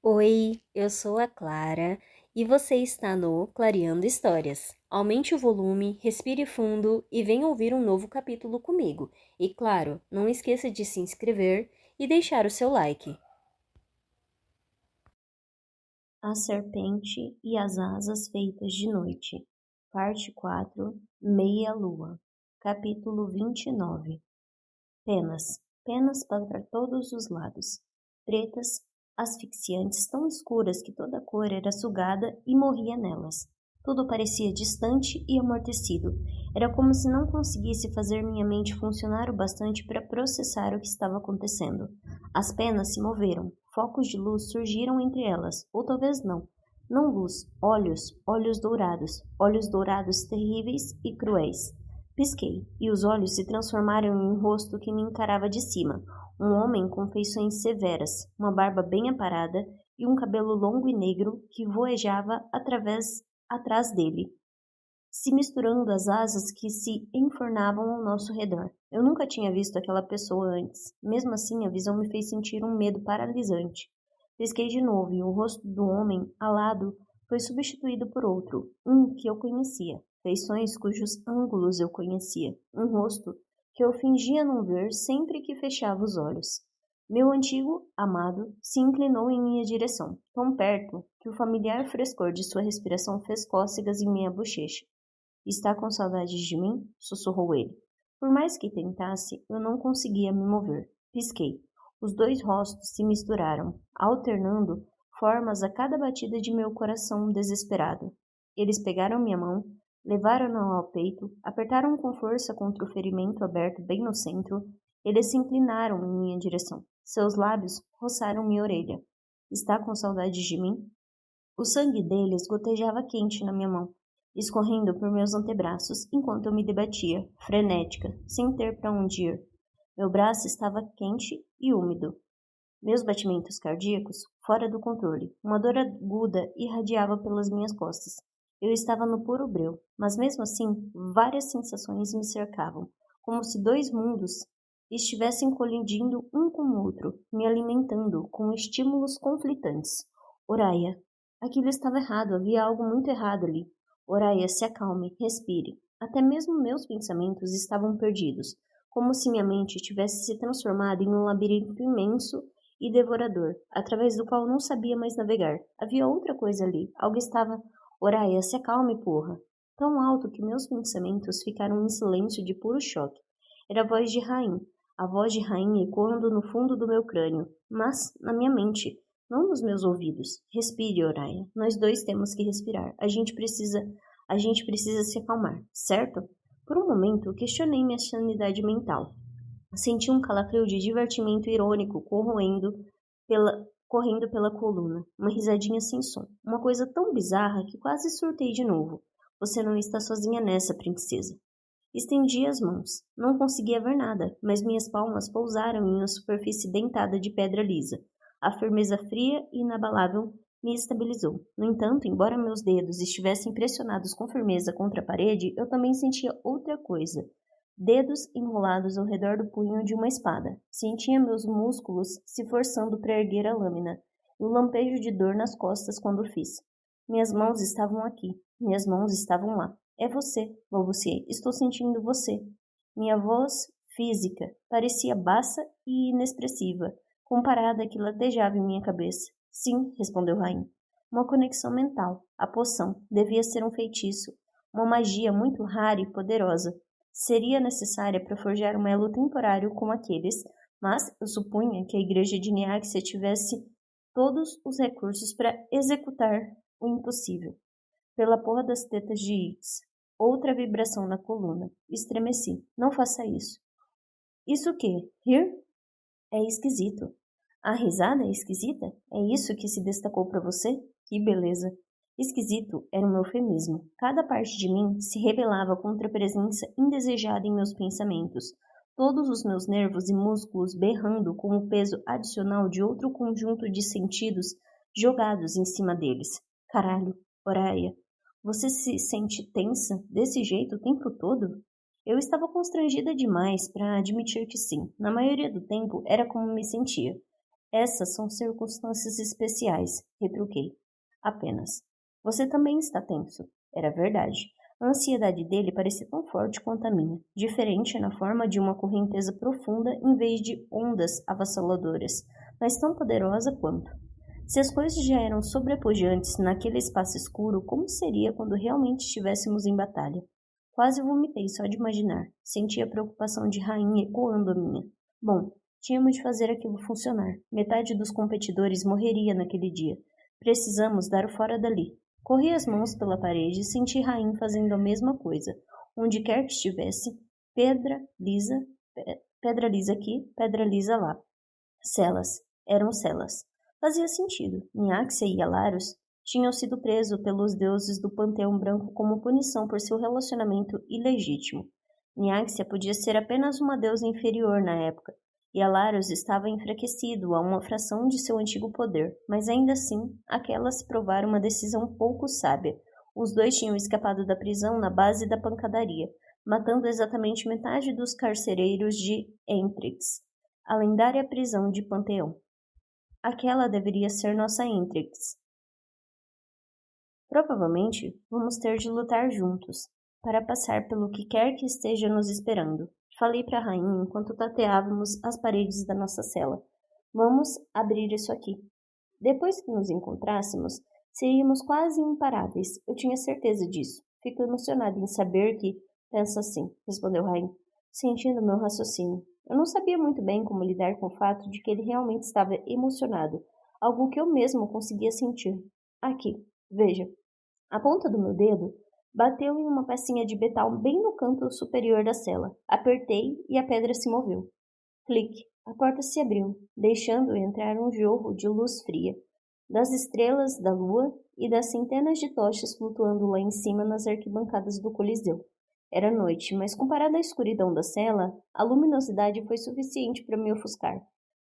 Oi, eu sou a Clara e você está no Clareando Histórias. Aumente o volume, respire fundo e venha ouvir um novo capítulo comigo. E claro, não esqueça de se inscrever e deixar o seu like. A Serpente e as Asas Feitas de Noite, Parte 4, Meia-Lua, Capítulo 29. Penas, penas para todos os lados, pretas, asfixiantes, tão escuras que toda a cor era sugada e morria nelas. Tudo parecia distante e amortecido. Era como se não conseguisse fazer minha mente funcionar o bastante para processar o que estava acontecendo. As penas se moveram, focos de luz surgiram entre elas, ou talvez não. Não luz, olhos dourados terríveis e cruéis. Pisquei, e os olhos se transformaram em um rosto que me encarava de cima. Um homem com feições severas, uma barba bem aparada e um cabelo longo e negro que voejava atrás dele, se misturando às asas que se enfornavam ao nosso redor. Eu nunca tinha visto aquela pessoa antes. Mesmo assim, a visão me fez sentir um medo paralisante. Pisquei de novo e o rosto do homem alado foi substituído por outro, um que eu conhecia, feições cujos ângulos eu conhecia, um rosto que eu fingia não ver sempre que fechava os olhos. Meu antigo amado se inclinou em minha direção, tão perto que o familiar frescor de sua respiração fez cócegas em minha bochecha. Está com saudades de mim? Sussurrou ele. Por mais que tentasse, eu não conseguia me mover. Pisquei. Os dois rostos se misturaram, alternando formas a cada batida de meu coração desesperado. Eles pegaram minha mão, levaram-na ao peito, apertaram com força contra o ferimento aberto bem no centro. Eles se inclinaram em minha direção. Seus lábios roçaram minha orelha. Está com saudades de mim? O sangue deles gotejava quente na minha mão, escorrendo por meus antebraços enquanto eu me debatia, frenética, sem ter para onde ir. Meu braço estava quente e úmido. Meus batimentos cardíacos fora do controle. Uma dor aguda irradiava pelas minhas costas. Eu estava no puro breu, mas mesmo assim, várias sensações me cercavam, como se dois mundos estivessem colidindo um com o outro, me alimentando com estímulos conflitantes. Oraya, aquilo estava errado, havia algo muito errado ali. Oraya, se acalme, respire. Até mesmo meus pensamentos estavam perdidos, como se minha mente tivesse se transformado em um labirinto imenso e devorador, através do qual não sabia mais navegar. Havia outra coisa ali. Algo estava... Oraya, se acalme, porra. Tão alto que meus pensamentos ficaram em silêncio de puro choque. Era a voz de Rain ecoando no fundo do meu crânio, mas na minha mente, não nos meus ouvidos. Respire, Oraya. Nós dois temos que respirar. A gente precisa se acalmar, certo? Por um momento, questionei minha sanidade mental. Senti um calafrio de divertimento irônico correndo pela coluna. Uma risadinha sem som. Uma coisa tão bizarra que quase surtei de novo. Você não está sozinha nessa, princesa. Estendi as mãos. Não conseguia ver nada, mas minhas palmas pousaram em uma superfície dentada de pedra lisa. A firmeza fria e inabalável me estabilizou. No entanto, embora meus dedos estivessem pressionados com firmeza contra a parede, eu também sentia outra coisa. Dedos enrolados ao redor do punho de uma espada. Sentia meus músculos se forçando para erguer a lâmina, e um lampejo de dor nas costas quando fiz. Minhas mãos estavam aqui, minhas mãos estavam lá. É você, balbuciei. Estou sentindo você. Minha voz física parecia baixa e inexpressiva, comparada à que latejava em minha cabeça. Sim, respondeu Rain. Uma conexão mental. A poção devia ser um feitiço. Uma magia muito rara e poderosa. Seria necessária para forjar um elo temporário com aqueles, mas eu supunha que a igreja de Niáxia tivesse todos os recursos para executar o impossível. Pela porra das tetas de Ix. Outra vibração na coluna. Estremeci. Não faça isso. Isso o quê? Rir? É esquisito. A risada é esquisita? É isso que se destacou para você? Que beleza. Esquisito era um eufemismo. Cada parte de mim se rebelava contra a presença indesejada em meus pensamentos. Todos os meus nervos e músculos berrando com o peso adicional de outro conjunto de sentidos jogados em cima deles. Caralho, Oraya, você se sente tensa desse jeito o tempo todo? Eu estava constrangida demais para admitir que sim. Na maioria do tempo era como me sentia. Essas são circunstâncias especiais, retruquei. Apenas. Você também está tenso. Era verdade. A ansiedade dele parecia tão forte quanto a minha, diferente na forma de uma correnteza profunda em vez de ondas avassaladoras, mas tão poderosa quanto. Se as coisas já eram sobrepujantes naquele espaço escuro, como seria quando realmente estivéssemos em batalha? Quase vomitei só de imaginar. Senti a preocupação de Rainha ecoando a minha. Bom, tínhamos de fazer aquilo funcionar. Metade dos competidores morreria naquele dia. Precisamos dar o fora dali. Corri as mãos pela parede e senti Rainha fazendo a mesma coisa. Onde quer que estivesse, pedra lisa aqui, pedra lisa lá. Celas. Eram celas. Fazia sentido. Niaxia e Alaros tinham sido presos pelos deuses do panteão branco como punição por seu relacionamento ilegítimo. Niaxia podia ser apenas uma deusa inferior na época, e Alaros estava enfraquecido a uma fração de seu antigo poder, mas ainda assim, aquela se provara uma decisão pouco sábia. Os dois tinham escapado da prisão na base da pancadaria, matando exatamente metade dos carcereiros de Entrix, a lendária prisão de Panteão. Aquela deveria ser nossa Entrix. Provavelmente, vamos ter de lutar juntos, para passar pelo que quer que esteja nos esperando. Falei para a rainha enquanto tateávamos as paredes da nossa cela. Vamos abrir isso aqui. Depois que nos encontrássemos, seríamos quase imparáveis. Eu tinha certeza disso. Fico emocionada em saber que... Pensa assim, respondeu Rain, sentindo meu raciocínio. Eu não sabia muito bem como lidar com o fato de que ele realmente estava emocionado, algo que eu mesmo conseguia sentir. Aqui, veja. A ponta do meu dedo bateu em uma pecinha de metal bem no canto superior da cela. Apertei e a pedra se moveu. Clique. A porta se abriu, deixando entrar um jorro de luz fria, das estrelas, da lua e das centenas de tochas flutuando lá em cima nas arquibancadas do Coliseu. Era noite, mas comparada à escuridão da cela, a luminosidade foi suficiente para me ofuscar.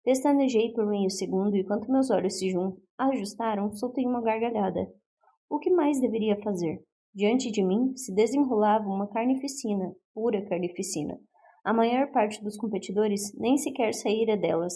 Pestanejei por meio segundo e quando meus olhos se ajustaram, soltei uma gargalhada. O que mais deveria fazer? Diante de mim se desenrolava uma carnificina, pura carnificina. A maior parte dos competidores nem sequer saíra delas,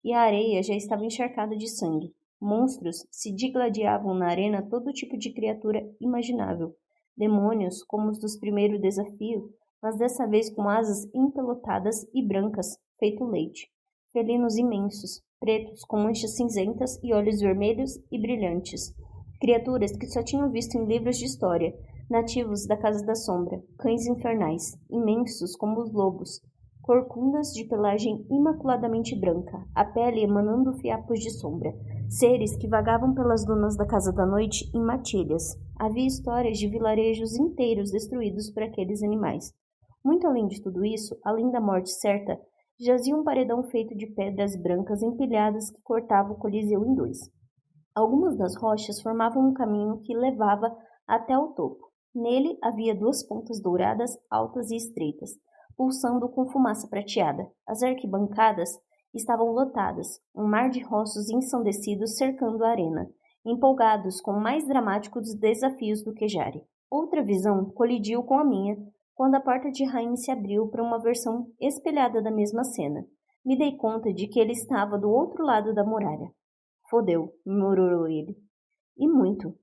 e a areia já estava encharcada de sangue. Monstros se digladiavam na arena todo tipo de criatura imaginável. Demônios, como os dos primeiros desafios, mas dessa vez com asas empelotadas e brancas, feito leite. Felinos imensos, pretos, com manchas cinzentas e olhos vermelhos e brilhantes. Criaturas que só tinham visto em livros de história, nativos da Casa da Sombra, cães infernais, imensos como os lobos, corcundas de pelagem imaculadamente branca, a pele emanando fiapos de sombra, seres que vagavam pelas dunas da Casa da Noite em matilhas. Havia histórias de vilarejos inteiros destruídos por aqueles animais. Muito além de tudo isso, além da morte certa, jazia um paredão feito de pedras brancas empilhadas que cortava o Coliseu em dois. Algumas das rochas formavam um caminho que levava até o topo. Nele havia duas pontas douradas, altas e estreitas, pulsando com fumaça prateada. As arquibancadas estavam lotadas, um mar de rostos ensandecidos cercando a arena, empolgados com o mais dramático dos desafios do Kejari. Outra visão colidiu com a minha, quando a porta de Rain se abriu para uma versão espelhada da mesma cena. Me dei conta de que ele estava do outro lado da muralha. Fodeu, murmurou ele. E muito.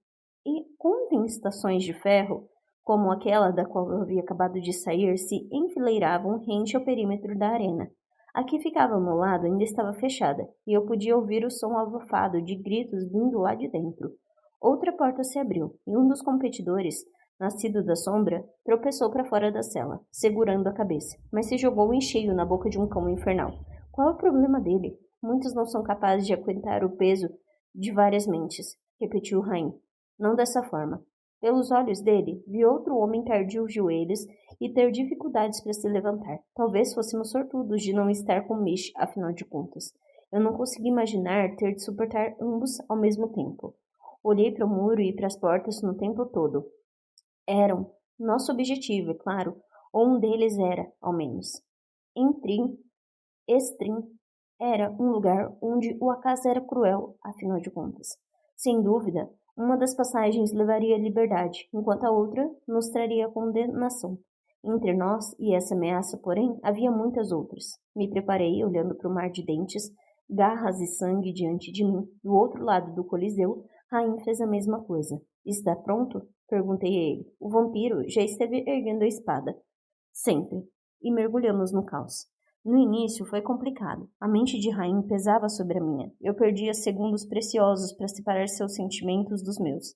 E quando estações de ferro, como aquela da qual eu havia acabado de sair, se enfileiravam rente ao perímetro da arena. A que ficava ao meu lado ainda estava fechada, e eu podia ouvir o som abafado de gritos vindo lá de dentro. Outra porta se abriu, e um dos competidores, nascido da sombra, tropeçou para fora da cela, segurando a cabeça, mas se jogou em cheio na boca de um cão infernal. Qual é o problema dele? Muitos não são capazes de aguentar o peso de várias mentes, repetiu Rain. Não dessa forma. Pelos olhos dele, vi outro homem cair de joelhos e ter dificuldades para se levantar. Talvez fôssemos sortudos de não estar com Mish, afinal de contas. Eu não consegui imaginar ter de suportar ambos ao mesmo tempo. Olhei para o muro e para as portas no tempo todo. Eram nosso objetivo, é claro, ou um deles era, ao menos. Estrim era um lugar onde o acaso era cruel, afinal de contas. Sem dúvida, uma das passagens levaria à liberdade, enquanto a outra nos traria a condenação. Entre nós e essa ameaça, porém, havia muitas outras. Me preparei, olhando para o mar de dentes, garras e sangue diante de mim. Do outro lado do Coliseu, Rain fez a mesma coisa. Está pronto? Perguntei a ele. O vampiro já esteve erguendo a espada. Sempre. E mergulhamos no caos. No início foi complicado. A mente de Rain pesava sobre a minha. Eu perdia segundos preciosos para separar seus sentimentos dos meus.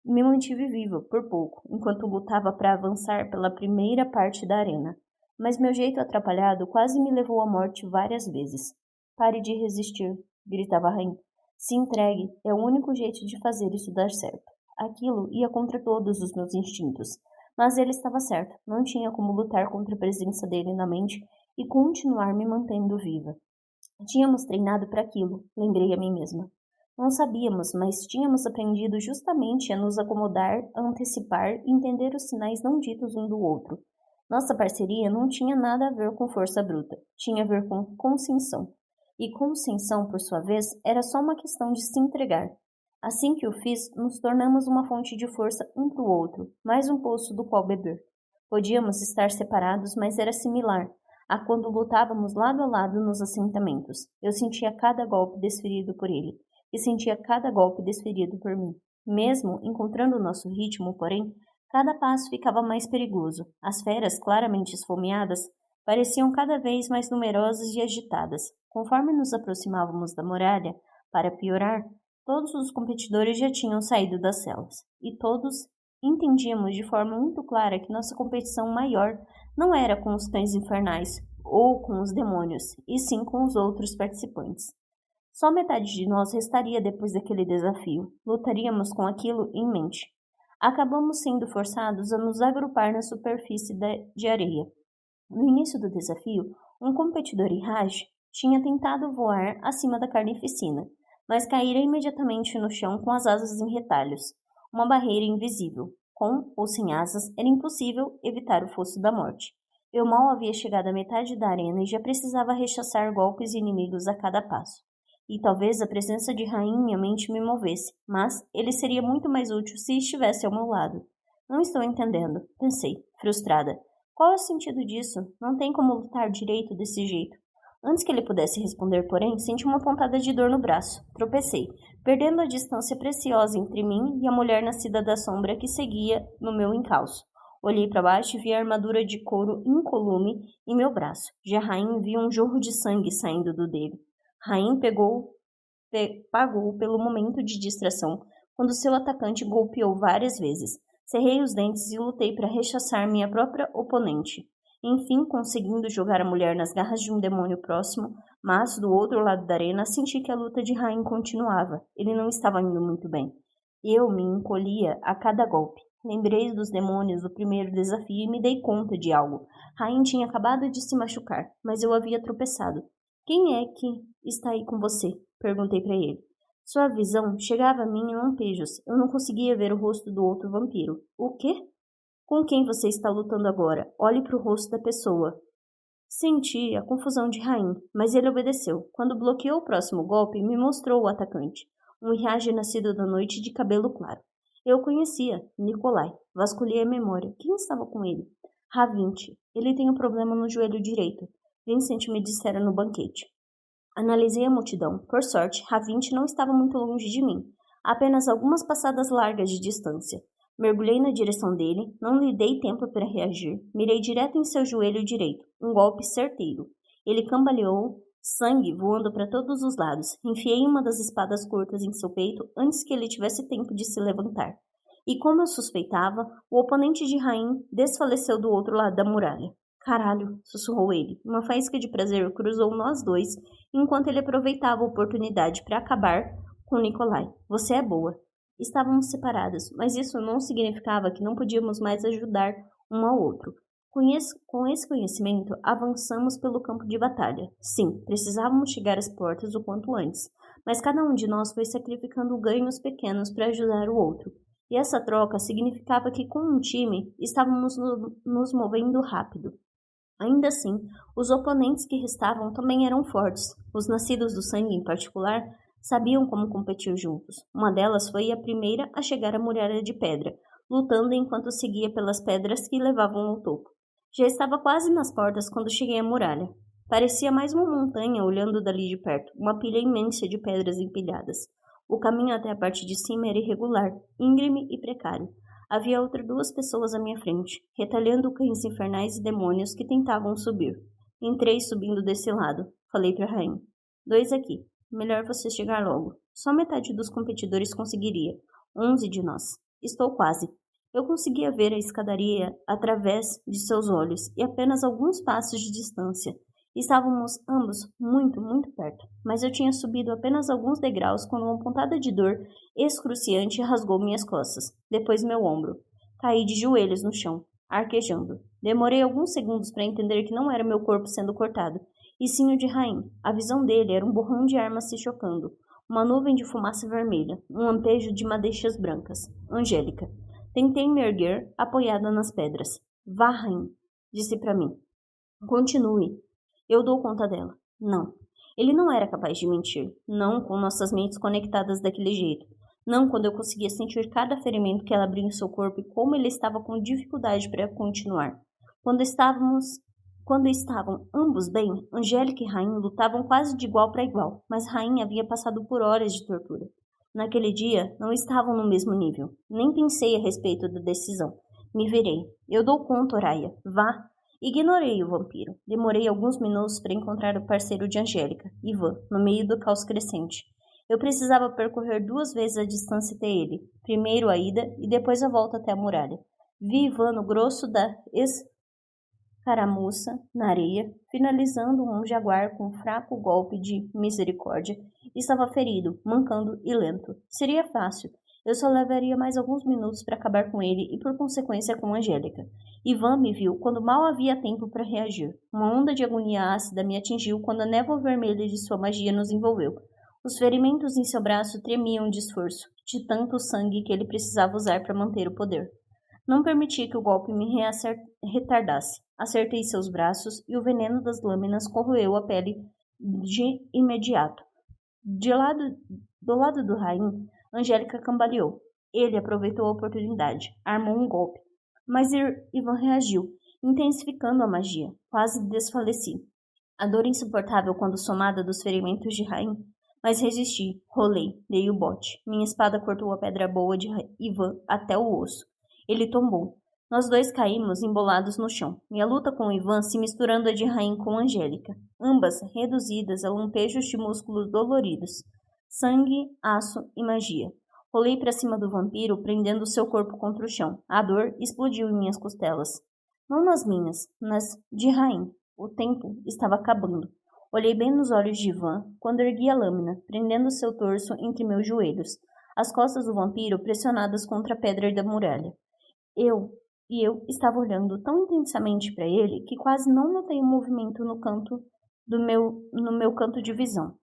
Me mantive viva, por pouco, enquanto lutava para avançar pela primeira parte da arena. Mas meu jeito atrapalhado quase me levou à morte várias vezes. Pare de resistir, gritava Rain. Se entregue, é o único jeito de fazer isso dar certo. Aquilo ia contra todos os meus instintos. Mas ele estava certo, não tinha como lutar contra a presença dele na mente e continuar me mantendo viva. Tínhamos treinado para aquilo, lembrei a mim mesma. Não sabíamos, mas tínhamos aprendido justamente a nos acomodar, a antecipar e entender os sinais não ditos um do outro. Nossa parceria não tinha nada a ver com força bruta, tinha a ver com consciência. E consciência, por sua vez, era só uma questão de se entregar. Assim que o fiz, nos tornamos uma fonte de força um para o outro, mais um poço do qual beber. Podíamos estar separados, mas era similar a quando lutávamos lado a lado nos assentamentos. Eu sentia cada golpe desferido por ele, e sentia cada golpe desferido por mim. Mesmo encontrando o nosso ritmo, porém, cada passo ficava mais perigoso. As feras, claramente esfomeadas, pareciam cada vez mais numerosas e agitadas. Conforme nos aproximávamos da muralha, para piorar, todos os competidores já tinham saído das celas, e todos entendíamos de forma muito clara que nossa competição maior não era com os cães infernais ou com os demônios, e sim com os outros participantes. Só metade de nós restaria depois daquele desafio. Lutaríamos com aquilo em mente. Acabamos sendo forçados a nos agrupar na superfície de areia. No início do desafio, um competidor Iraj tinha tentado voar acima da carnificina, mas caíra imediatamente no chão com as asas em retalhos, uma barreira invisível. Com ou sem asas, era impossível evitar o fosso da morte. Eu mal havia chegado à metade da arena e já precisava rechaçar golpes inimigos a cada passo. E talvez a presença de Rain em minha mente me movesse, mas ele seria muito mais útil se estivesse ao meu lado. Não estou entendendo, pensei, frustrada. Qual é o sentido disso? Não tem como lutar direito desse jeito. Antes que ele pudesse responder, porém, senti uma pontada de dor no braço. Tropecei, perdendo a distância preciosa entre mim e a mulher nascida da sombra que seguia no meu encalço. Olhei para baixo e vi a armadura de couro incolume em meu braço. Já Rain viu um jorro de sangue saindo do dele. Rain pagou pelo momento de distração quando seu atacante golpeou várias vezes. Cerrei os dentes e lutei para rechaçar minha própria oponente. Enfim, conseguindo jogar a mulher nas garras de um demônio próximo, mas, do outro lado da arena, senti que a luta de Rain continuava. Ele não estava indo muito bem. Eu me encolhia a cada golpe. Lembrei dos demônios do primeiro desafio e me dei conta de algo. Rain tinha acabado de se machucar, mas eu havia tropeçado. Quem é que está aí com você? Perguntei para ele. Sua visão chegava a mim em lampejos. Eu não conseguia ver o rosto do outro vampiro. O quê? Com quem você está lutando agora? Olhe para o rosto da pessoa. Senti a confusão de Rain, mas ele obedeceu. Quando bloqueou o próximo golpe, me mostrou o atacante. Um Iraj nascido da noite de cabelo claro. Eu conhecia, Nikolai. Vasculhei a memória. Quem estava com ele? Ravinte. Ele tem um problema no joelho direito. Vincent me dissera no banquete. Analisei a multidão. Por sorte, Ravinte não estava muito longe de mim. Apenas algumas passadas largas de distância. Mergulhei na direção dele, não lhe dei tempo para reagir. Mirei direto em seu joelho direito. Um golpe certeiro. Ele cambaleou, sangue voando para todos os lados. Enfiei uma das espadas curtas em seu peito antes que ele tivesse tempo de se levantar. E como eu suspeitava, o oponente de Rain desfaleceu do outro lado da muralha. Caralho, sussurrou ele. Uma faísca de prazer cruzou nós dois, enquanto ele aproveitava a oportunidade para acabar com Nikolai. Você é boa. Estávamos separados, mas isso não significava que não podíamos mais ajudar um ao outro. Com esse conhecimento, avançamos pelo campo de batalha. Sim, precisávamos chegar às portas o quanto antes, mas cada um de nós foi sacrificando ganhos pequenos para ajudar o outro. E essa troca significava que, com um time, estávamos nos movendo rápido. Ainda assim, os oponentes que restavam também eram fortes. Os nascidos do sangue, em particular, sabiam como competir juntos. Uma delas foi a primeira a chegar à muralha de pedra, lutando enquanto seguia pelas pedras que levavam ao topo. Já estava quase nas portas quando cheguei à muralha. Parecia mais uma montanha olhando dali de perto, uma pilha imensa de pedras empilhadas. O caminho até a parte de cima era irregular, íngreme e precário. Havia outras 2 pessoas à minha frente, retalhando cães infernais e demônios que tentavam subir. Entrei subindo desse lado. Falei para Rain. 2 aqui. Melhor você chegar logo. Só metade dos competidores conseguiria. 11 de nós. Estou quase. Eu conseguia ver a escadaria através de seus olhos e apenas alguns passos de distância. Estávamos ambos muito, muito perto, mas eu tinha subido apenas alguns degraus quando uma pontada de dor excruciante rasgou minhas costas, depois meu ombro. Caí de joelhos no chão, arquejando. Demorei alguns segundos para entender que não era meu corpo sendo cortado, e sim o de Rain. A visão dele era um borrão de armas se chocando, uma nuvem de fumaça vermelha, um lampejo de madeixas brancas. Angélica. Tentei me erguer, apoiada nas pedras. Vá, Rain, disse para mim. Continue. Eu dou conta dela. Não. Ele não era capaz de mentir. Não com nossas mentes conectadas daquele jeito. Não quando eu conseguia sentir cada ferimento que ela abria em seu corpo e como ele estava com dificuldade para continuar. Quando estavam ambos bem, Angélica e Rain lutavam quase de igual para igual, mas Rain havia passado por horas de tortura. Naquele dia, não estavam no mesmo nível. Nem pensei a respeito da decisão. Me virei. Eu dou conta, Oraya. Vá. Ignorei o vampiro. Demorei alguns minutos para encontrar o parceiro de Angélica, Ivan, no meio do caos crescente. Eu precisava percorrer 2 vezes a distância até ele, primeiro a ida e depois a volta até a muralha. Vi Ivan no grosso da escaramuça, na areia, finalizando um jaguar com um fraco golpe de misericórdia. Estava ferido, mancando e lento. Seria fácil. Eu só levaria mais alguns minutos para acabar com ele e, por consequência, com Angélica. Ivan me viu quando mal havia tempo para reagir. Uma onda de agonia ácida me atingiu quando a névoa vermelha de sua magia nos envolveu. Os ferimentos em seu braço tremiam de esforço, de tanto sangue que ele precisava usar para manter o poder. Não permiti que o golpe me retardasse. Acertei seus braços e o veneno das lâminas corroeu a pele de imediato. Do lado do Rain, Angélica cambaleou. Ele aproveitou a oportunidade, armou um golpe. Mas Ivan reagiu, intensificando a magia. Quase desfaleci. A dor insuportável quando somada dos ferimentos de Rain. Mas resisti, rolei, dei o bote. Minha espada cortou a pedra boa de Ivan até o osso. Ele tombou. Nós 2 caímos embolados no chão, e a luta com Ivan se misturando a de Rain com Angélica, ambas reduzidas a lampejos de músculos doloridos. Sangue, aço e magia. Rolei para cima do vampiro, prendendo seu corpo contra o chão. A dor explodiu em minhas costelas. Não nas minhas, nas de Rain. O tempo estava acabando. Olhei bem nos olhos de Ivan quando ergui a lâmina, prendendo seu torso entre meus joelhos, as costas do vampiro pressionadas contra a pedra da muralha. Eu estava olhando tão intensamente para ele que quase não notei um movimento no meu canto de visão.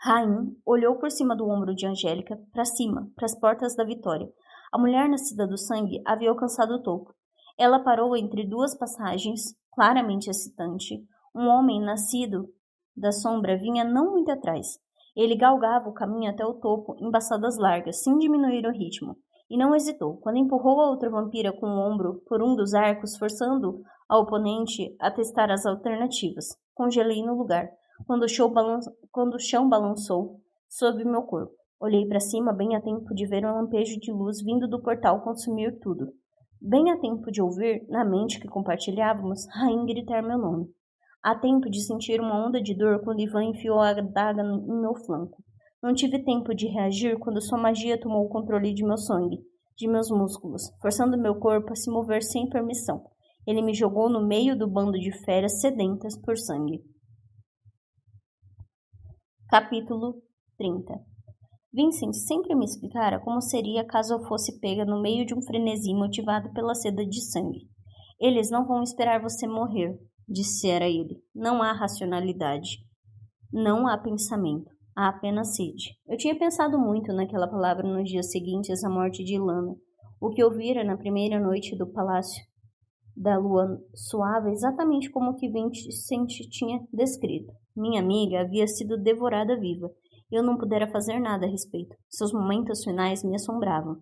Rain olhou por cima do ombro de Angélica, para cima, para as portas da vitória. A mulher nascida do sangue havia alcançado o topo. Ela parou entre 2 passagens, claramente excitante. Um homem nascido da sombra vinha não muito atrás. Ele galgava o caminho até o topo em passadas largas, sem diminuir o ritmo. E não hesitou, quando empurrou a outra vampira com o ombro por um dos arcos, forçando a oponente a testar as alternativas. Congelei no lugar, quando o chão balançou sob meu corpo. Olhei para cima bem a tempo de ver um lampejo de luz vindo do portal consumir tudo. Bem a tempo de ouvir, na mente que compartilhávamos, Rain gritar meu nome. A tempo de sentir uma onda de dor quando Ivan enfiou a adaga em meu flanco. Não tive tempo de reagir quando sua magia tomou o controle de meu sangue, de meus músculos, forçando meu corpo a se mover sem permissão. Ele me jogou no meio do bando de feras sedentas por sangue. Capítulo 30. Vincent sempre me explicara como seria caso eu fosse pega no meio de um frenesi motivado pela sede de sangue. Eles não vão esperar você morrer, dissera ele. Não há racionalidade. Não há pensamento. Há apenas sede. Eu tinha pensado muito naquela palavra nos dias seguintes à morte de Ilana. O que ouvira na primeira noite do palácio da lua soava exatamente como o que Vincent tinha descrito. Minha amiga havia sido devorada viva. Eu não pudera fazer nada a respeito. Seus momentos finais me assombravam.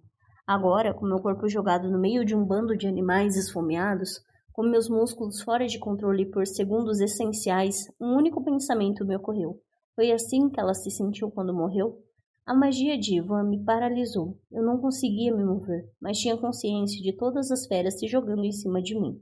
Agora, com meu corpo jogado no meio de um bando de animais esfomeados, Com meus músculos fora de controle por segundos essenciais, um único pensamento me ocorreu. Foi assim que ela se sentiu quando morreu? A magia de Ivan me paralisou. Eu não conseguia me mover, mas tinha consciência de todas as feras se jogando em cima de mim.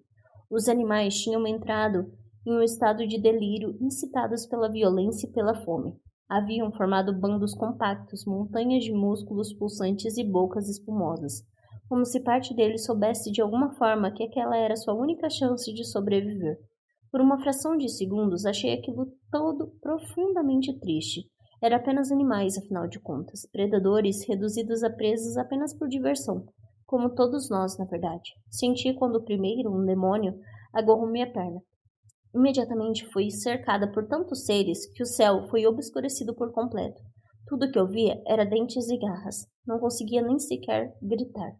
Os animais tinham entrado em um estado de delírio, incitados pela violência e pela fome. Haviam formado bandos compactos, montanhas de músculos pulsantes e bocas espumosas, como se parte deles soubesse de alguma forma que aquela era sua única chance de sobreviver. Por uma fração de segundos, achei aquilo todo profundamente triste. Era apenas animais, afinal de contas, predadores reduzidos a presas apenas por diversão, como todos nós, na verdade. Senti quando o primeiro, um demônio, agarrou minha perna. Imediatamente fui cercada por tantos seres que o céu foi obscurecido por completo. Tudo que eu via era dentes e garras. Não conseguia nem sequer gritar.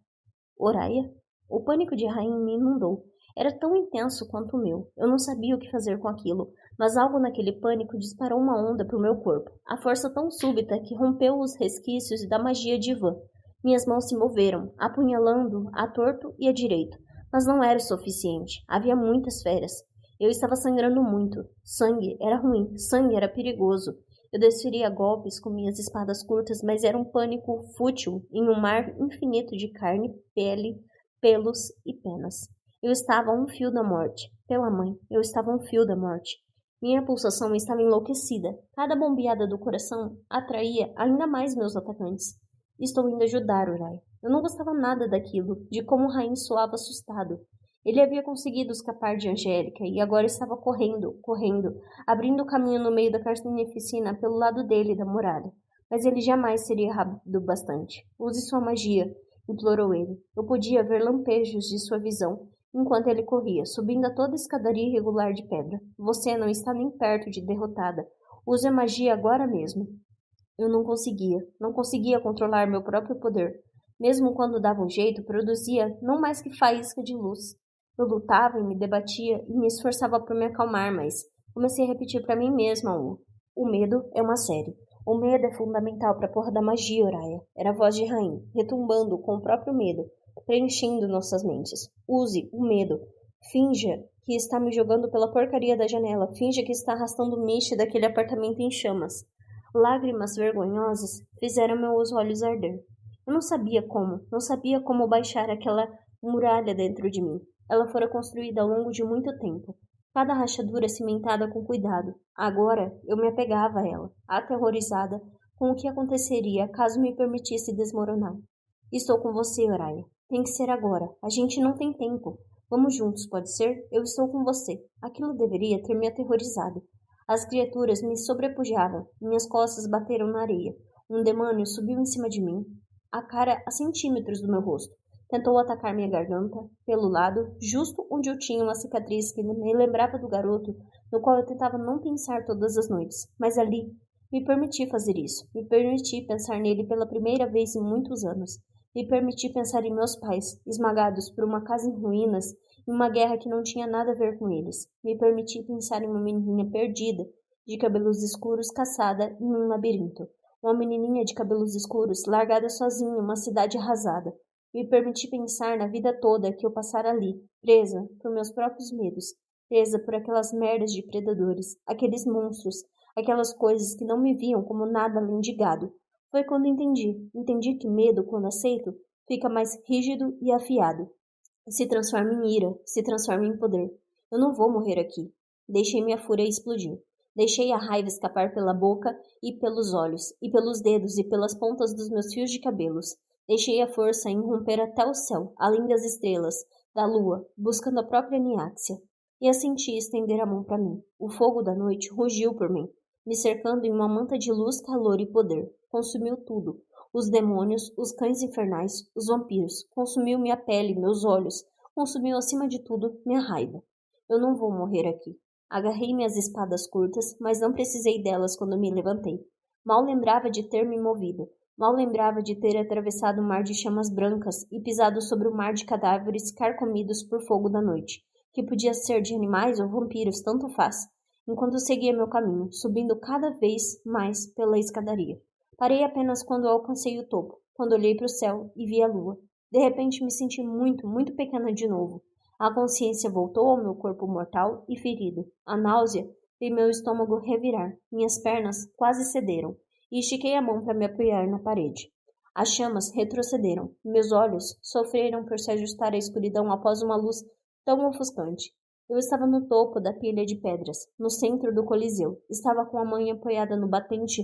Oraya? O pânico de Rain me inundou. Era tão intenso quanto o meu. Eu não sabia o que fazer com aquilo, mas algo naquele pânico disparou uma onda para o meu corpo. A força tão súbita que rompeu os resquícios da magia de Ivan. Minhas mãos se moveram, apunhalando a torto e a direito. Mas não era o suficiente. Havia muitas feras. Eu estava sangrando muito. Sangue era ruim. Sangue era perigoso. Eu desferia golpes com minhas espadas curtas, mas era um pânico fútil em um mar infinito de carne, pele, pelos e penas. Eu estava a um fio da morte. Pela mãe, eu estava a um fio da morte. Minha pulsação estava enlouquecida. Cada bombeada do coração atraía ainda mais meus atacantes. Estou indo ajudar Urai. Eu não gostava nada daquilo, de como Rain soava assustado. Ele havia conseguido escapar de Angélica e agora estava correndo, abrindo caminho no meio da carnificina pelo lado dele da muralha. Mas ele jamais seria rápido bastante. Use sua magia, implorou ele. Eu podia ver lampejos de sua visão enquanto ele corria, subindo a toda a escadaria irregular de pedra. Você não está nem perto de derrotada. Use a magia agora mesmo. Eu não conseguia controlar meu próprio poder. Mesmo quando dava um jeito, produzia não mais que faísca de luz. Eu lutava e me debatia e me esforçava por me acalmar, mas comecei a repetir para mim mesma o medo é uma série. O medo é fundamental para a porra da magia, Oraya. Era a voz de Rain, retumbando com o próprio medo, preenchendo nossas mentes. Use o medo. Finja que está me jogando pela porcaria da janela. Finja que está arrastando Mish daquele apartamento em chamas. Lágrimas vergonhosas fizeram meus olhos arder. Eu não sabia como baixar aquela muralha dentro de mim. Ela fora construída ao longo de muito tempo, cada rachadura cimentada com cuidado. Agora eu me apegava a ela, aterrorizada com o que aconteceria caso me permitisse desmoronar. Estou com você, Oraya. Tem que ser agora. A gente não tem tempo. Vamos juntos, pode ser? Eu estou com você. Aquilo deveria ter me aterrorizado. As criaturas me sobrepujavam. Minhas costas bateram na areia. Um demônio subiu em cima de mim, a cara a centímetros do meu rosto. Tentou atacar minha garganta, pelo lado, justo onde eu tinha uma cicatriz que me lembrava do garoto, no qual eu tentava não pensar todas as noites. Mas ali, me permiti fazer isso. Me permiti pensar nele pela primeira vez em muitos anos. Me permiti pensar em meus pais, esmagados por uma casa em ruínas, em uma guerra que não tinha nada a ver com eles. Me permiti pensar em uma menininha perdida, de cabelos escuros, caçada em um labirinto. Uma menininha de cabelos escuros, largada sozinha em uma cidade arrasada. Me permiti pensar na vida toda que eu passara ali, presa por meus próprios medos, presa por aquelas merdas de predadores, aqueles monstros, aquelas coisas que não me viam como nada além de gado. Foi quando entendi que medo, quando aceito, fica mais rígido e afiado. Se transforma em ira, se transforma em poder. Eu não vou morrer aqui. Deixei minha fúria explodir. Deixei a raiva escapar pela boca e pelos olhos, e pelos dedos e pelas pontas dos meus fios de cabelos. Deixei a força irromper até o céu, além das estrelas, da lua, buscando a própria Niáxia. E a senti estender a mão para mim. O fogo da noite rugiu por mim, me cercando em uma manta de luz, calor e poder. Consumiu tudo. Os demônios, os cães infernais, os vampiros. Consumiu minha pele, meus olhos. Consumiu, acima de tudo, minha raiva. Eu não vou morrer aqui. Agarrei minhas espadas curtas, mas não precisei delas quando me levantei. Mal lembrava de ter me movido. Mal lembrava de ter atravessado o mar de chamas brancas e pisado sobre o mar de cadáveres carcomidos por fogo da noite, que podia ser de animais ou vampiros, tanto faz, enquanto seguia meu caminho, subindo cada vez mais pela escadaria. Parei apenas quando alcancei o topo, quando olhei para o céu e vi a lua. De repente me senti muito, muito pequena de novo. A consciência voltou ao meu corpo mortal e ferido. A náusea fez meu estômago revirar. Minhas pernas quase cederam e estiquei a mão para me apoiar na parede. As chamas retrocederam. Meus olhos sofreram por se ajustar à escuridão após uma luz tão ofuscante. Eu estava no topo da pilha de pedras, no centro do coliseu. Estava com a mão apoiada no batente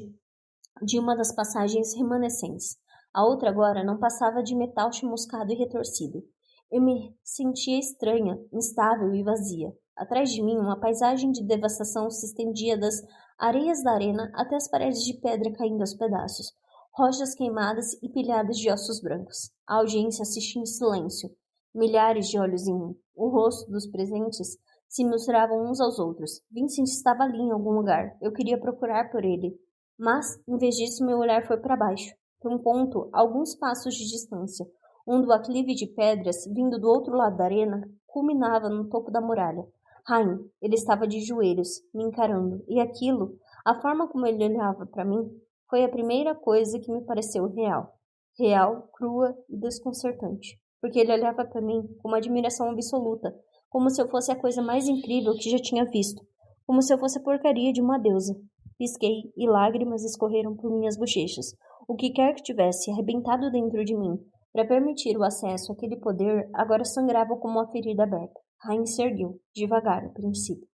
de uma das passagens remanescentes. A outra agora não passava de metal chamuscado e retorcido. Eu me sentia estranha, instável e vazia. Atrás de mim, uma paisagem de devastação se estendia das areias da arena até as paredes de pedra caindo aos pedaços, rochas queimadas e pilhadas de ossos brancos. A audiência assistia em silêncio, milhares de olhos em mim. O rosto dos presentes se misturavam uns aos outros. Vincent estava ali em algum lugar. Eu queria procurar por ele. Mas, em vez disso, meu olhar foi para baixo, para um ponto a alguns passos de distância, onde o aclive de pedras, vindo do outro lado da arena, culminava no topo da muralha. Rain, ele estava de joelhos, me encarando, e aquilo, a forma como ele olhava para mim, foi a primeira coisa que me pareceu real. Real, crua e desconcertante, porque ele olhava para mim com uma admiração absoluta, como se eu fosse a coisa mais incrível que já tinha visto, como se eu fosse a porcaria de uma deusa. Pisquei e lágrimas escorreram por minhas bochechas. O que quer que tivesse arrebentado dentro de mim para permitir o acesso àquele poder agora sangrava como uma ferida aberta. Rain se ergueu, devagar, a princípio,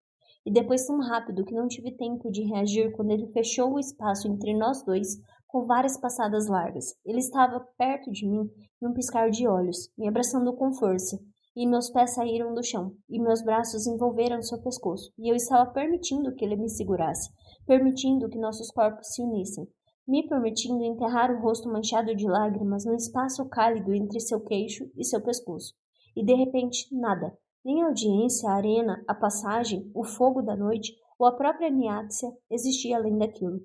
e depois tão rápido que não tive tempo de reagir quando ele fechou o espaço entre nós dois com várias passadas largas. Ele estava perto de mim num piscar de olhos, me abraçando com força, e meus pés saíram do chão, e meus braços envolveram seu pescoço, e eu estava permitindo que ele me segurasse, permitindo que nossos corpos se unissem, me permitindo enterrar o rosto manchado de lágrimas no espaço cálido entre seu queixo e seu pescoço. E de repente, nada. Nem a audiência, a arena, a passagem, o fogo da noite ou a própria Niáxia existia além daquilo.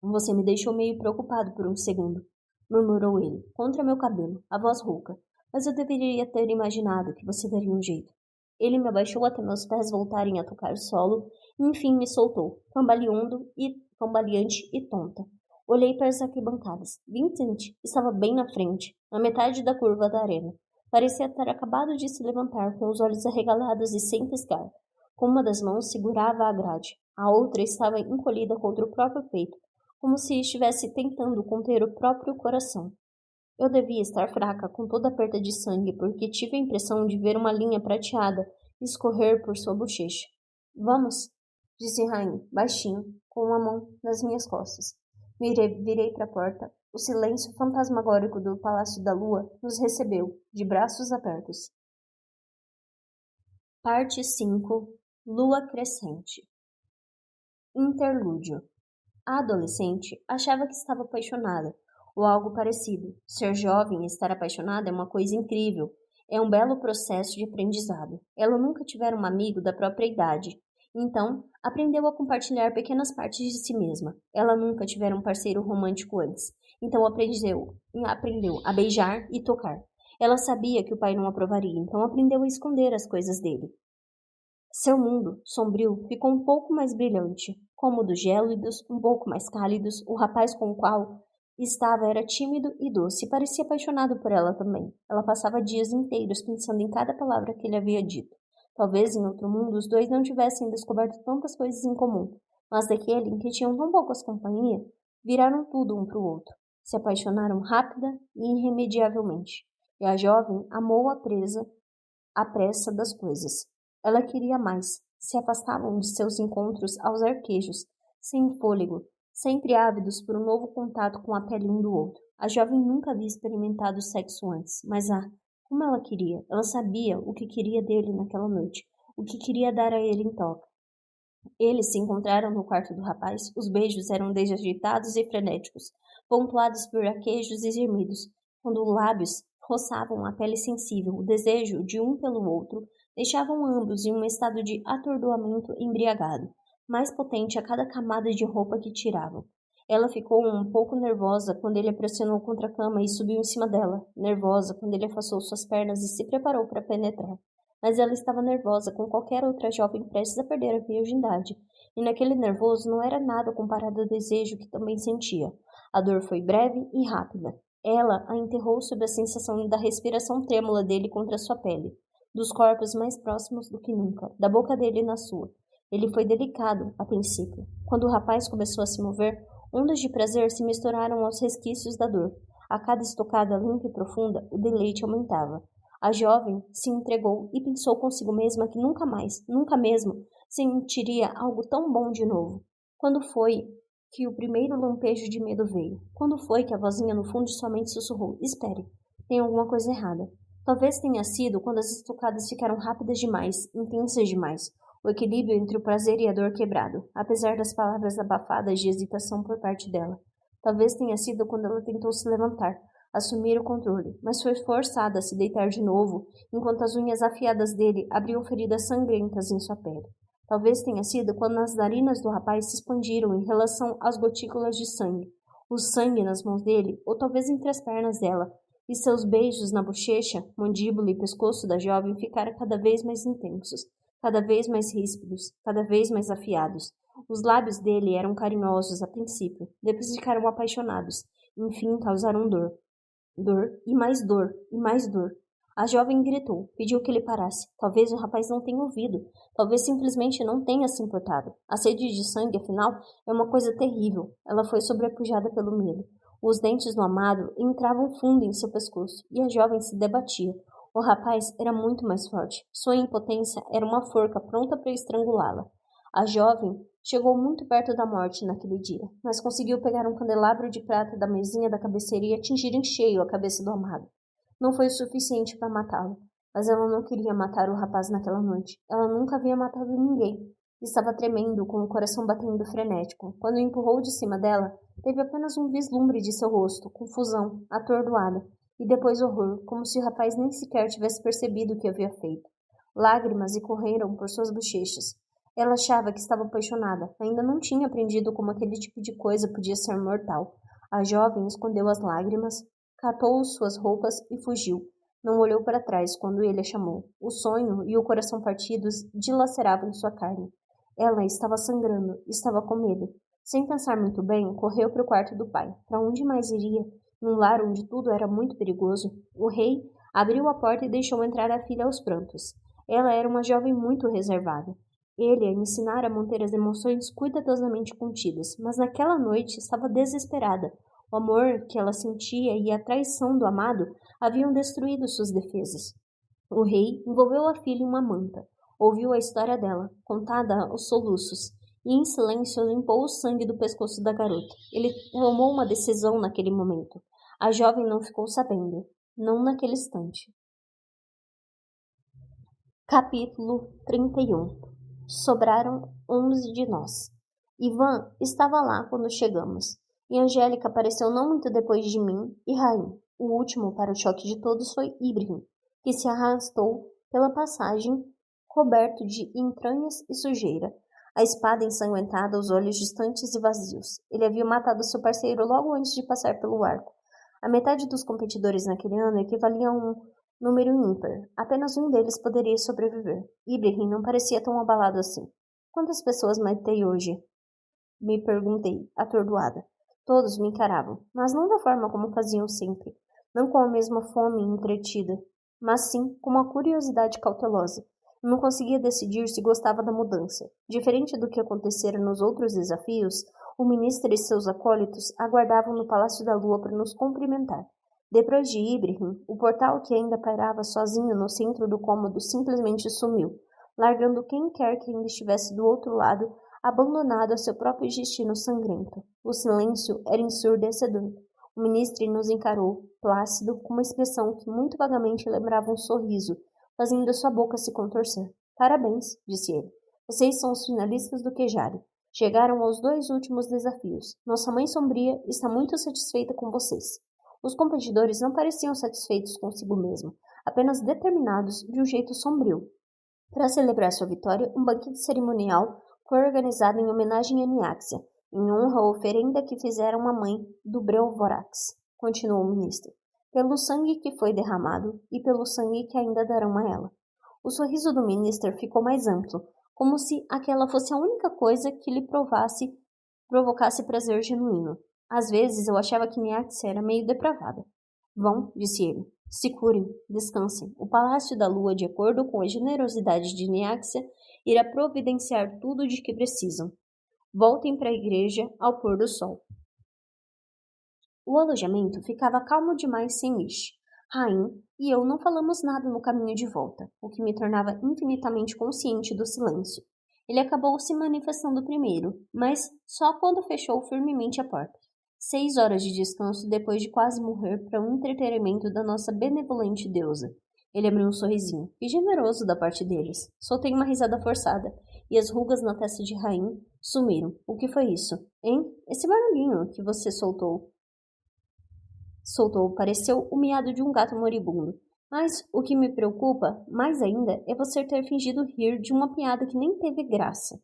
Você me deixou meio preocupado por um segundo, murmurou ele, contra meu cabelo, a voz rouca. Mas eu deveria ter imaginado que você daria um jeito. Ele me abaixou até meus pés voltarem a tocar o solo e enfim me soltou, cambaleante e tonta. Olhei para as arquibancadas. Vincent estava bem na frente, na metade da curva da arena. Parecia ter acabado de se levantar com os olhos arregalados e sem piscar. Com uma das mãos segurava a grade. A outra estava encolhida contra o próprio peito, como se estivesse tentando conter o próprio coração. Eu devia estar fraca com toda a perda de sangue, porque tive a impressão de ver uma linha prateada escorrer por sua bochecha. Vamos, disse Rain, baixinho, com uma mão nas minhas costas. Virei para a porta. O silêncio fantasmagórico do Palácio da Lua nos recebeu, de braços abertos. Parte 5. Lua Crescente. Interlúdio. A adolescente achava que estava apaixonada, ou algo parecido. Ser jovem e estar apaixonada é uma coisa incrível. É um belo processo de aprendizado. Ela nunca tivera um amigo da própria idade. Então, aprendeu a compartilhar pequenas partes de si mesma. Ela nunca tivera um parceiro romântico antes. Então, aprendeu a beijar e tocar. Ela sabia que o pai não aprovaria, então aprendeu a esconder as coisas dele. Seu mundo, sombrio, ficou um pouco mais brilhante. Cômodos gélidos, um pouco mais cálidos, o rapaz com o qual estava era tímido e doce e parecia apaixonado por ela também. Ela passava dias inteiros pensando em cada palavra que ele havia dito. Talvez em outro mundo os dois não tivessem descoberto tantas coisas em comum, mas daquele em que tinham tão poucas companhia, viraram tudo um para o outro. Se apaixonaram rápida e irremediavelmente. E a jovem amou à pressa das coisas. Ela queria mais. Se afastavam de seus encontros aos arquejos, sem fôlego, sempre ávidos por um novo contato com a pele um do outro. A jovem nunca havia experimentado sexo antes, mas como ela queria. Ela sabia o que queria dele naquela noite, o que queria dar a ele em troca. Eles se encontraram no quarto do rapaz. Os beijos eram desagitados e frenéticos, pontuados por arquejos e gemidos. Quando os lábios roçavam a pele sensível, o desejo de um pelo outro deixavam ambos em um estado de atordoamento embriagado, mais potente a cada camada de roupa que tiravam. Ela ficou um pouco nervosa quando ele a pressionou contra a cama e subiu em cima dela, nervosa quando ele afastou suas pernas e se preparou para penetrar. Mas ela estava nervosa com qualquer outra jovem prestes a perder a virgindade, e naquele nervoso não era nada comparado ao desejo que também sentia. A dor foi breve e rápida. Ela a enterrou sob a sensação da respiração trêmula dele contra sua pele. dos corpos mais próximos do que nunca, da boca dele na sua. Ele foi delicado, a princípio. Quando o rapaz começou a se mover, ondas de prazer se misturaram aos resquícios da dor. A cada estocada limpa e profunda, o deleite aumentava. A jovem se entregou e pensou consigo mesma que nunca mais, nunca mesmo, sentiria algo tão bom de novo. Quando foi que o primeiro lampejo de medo veio? Quando foi que a vozinha no fundo de sua mente sussurrou: espere, tem alguma coisa errada. Talvez tenha sido quando as estocadas ficaram rápidas demais, intensas demais, o equilíbrio entre o prazer e a dor quebrado, apesar das palavras abafadas de hesitação por parte dela. Talvez tenha sido quando ela tentou se levantar, assumir o controle, mas foi forçada a se deitar de novo, enquanto as unhas afiadas dele abriam feridas sangrentas em sua pele. Talvez tenha sido quando as narinas do rapaz se expandiram em relação às gotículas de sangue, o sangue nas mãos dele, ou talvez entre as pernas dela, e seus beijos na bochecha, mandíbula e pescoço da jovem ficaram cada vez mais intensos, cada vez mais ríspidos, cada vez mais afiados. Os lábios dele eram carinhosos a princípio, depois ficaram apaixonados, enfim causaram dor. Dor, e mais dor, e mais dor. A jovem gritou, pediu que ele parasse. Talvez o rapaz não tenha ouvido, talvez simplesmente não tenha se importado. A sede de sangue, afinal, é uma coisa terrível. Ela foi sobrepujada pelo medo. Os dentes do amado entravam fundo em seu pescoço, e a jovem se debatia. O rapaz era muito mais forte. Sua impotência era uma forca pronta para estrangulá-la. A jovem chegou muito perto da morte naquele dia, mas conseguiu pegar um candelabro de prata da mesinha da cabeceira e atingir em cheio a cabeça do amado. Não foi o suficiente para matá-lo, mas ela não queria matar o rapaz naquela noite. Ela nunca havia matado ninguém. Estava tremendo, com o coração batendo frenético. Quando o empurrou de cima dela, teve apenas um vislumbre de seu rosto, confusão, atordoada, e depois horror, como se o rapaz nem sequer tivesse percebido o que havia feito. Lágrimas lhe correram por suas bochechas. Ela achava que estava apaixonada, ainda não tinha aprendido como aquele tipo de coisa podia ser mortal. A jovem escondeu as lágrimas, catou suas roupas e fugiu. Não olhou para trás quando ele a chamou. O sonho e o coração partidos dilaceravam sua carne. Ela estava sangrando, estava com medo. Sem pensar muito bem, correu para o quarto do pai. Para onde mais iria? Num lar onde tudo era muito perigoso. O rei abriu a porta e deixou entrar a filha aos prantos. Ela era uma jovem muito reservada. Ele a ensinara a manter as emoções cuidadosamente contidas, mas naquela noite estava desesperada. O amor que ela sentia e a traição do amado haviam destruído suas defesas. O rei envolveu a filha em uma manta, ouviu a história dela, contada aos soluços, e em silêncio limpou o sangue do pescoço da garota. Ele tomou uma decisão naquele momento. A jovem não ficou sabendo, não naquele instante. Capítulo 31. Sobraram 11 de nós. Ivan estava lá quando chegamos, e Angélica apareceu não muito depois de mim e Raim. O último, para o choque de todos, foi Ibrahim, que se arrastou pela passagem, coberto de entranhas e sujeira, a espada ensanguentada, os olhos distantes e vazios. Ele havia matado seu parceiro logo antes de passar pelo arco. A metade dos competidores naquele ano equivalia a um número ímpar. Apenas um deles poderia sobreviver. Ibrahim não parecia tão abalado assim. Quantas pessoas matei hoje? Me perguntei, atordoada. Todos me encaravam, mas não da forma como faziam sempre. Não com a mesma fome entretida, mas sim com uma curiosidade cautelosa. Eu não conseguia decidir se gostava da mudança. Diferente do que acontecera nos outros desafios, o ministro e seus acólitos aguardavam no Palácio da Lua para nos cumprimentar. Depois de Ibrahim, o portal que ainda pairava sozinho no centro do cômodo simplesmente sumiu, largando quem quer que ainda estivesse do outro lado, abandonado a seu próprio destino sangrento. O silêncio era ensurdecedor. O ministro nos encarou, plácido, com uma expressão que muito vagamente lembrava um sorriso, fazendo sua boca se contorcer. Parabéns, disse ele. Vocês são os finalistas do Quejare. Chegaram aos 2 últimos desafios. Nossa mãe sombria está muito satisfeita com vocês. Os competidores não pareciam satisfeitos consigo mesmo, apenas determinados de um jeito sombrio. Para celebrar sua vitória, um banquete cerimonial foi organizado em homenagem a Niáxia, em honra à oferenda que fizeram à mãe do Breu-Vorax, continuou o ministro, pelo sangue que foi derramado e pelo sangue que ainda darão a ela. O sorriso do ministro ficou mais amplo, como se aquela fosse a única coisa que lhe provocasse prazer genuíno. Às vezes eu achava que Niáxia era meio depravada. Vão, disse ele. Se curem, descansem. O Palácio da Lua, de acordo com a generosidade de Niáxia, irá providenciar tudo de que precisam. Voltem para a igreja ao pôr do sol. O alojamento ficava calmo demais sem Wish. Rain e eu não falamos nada no caminho de volta, o que me tornava infinitamente consciente do silêncio. Ele acabou se manifestando primeiro, mas só quando fechou firmemente a porta. 6 horas de descanso depois de quase morrer para um entretenimento da nossa benevolente deusa. Ele abriu um sorrisinho, e generoso da parte deles. Soltei uma risada forçada, e as rugas na testa de Rain sumiram. O que foi isso? Hein? Esse barulhinho que você soltou pareceu o miado de um gato moribundo. Mas o que me preocupa mais ainda é você ter fingido rir de uma piada que nem teve graça.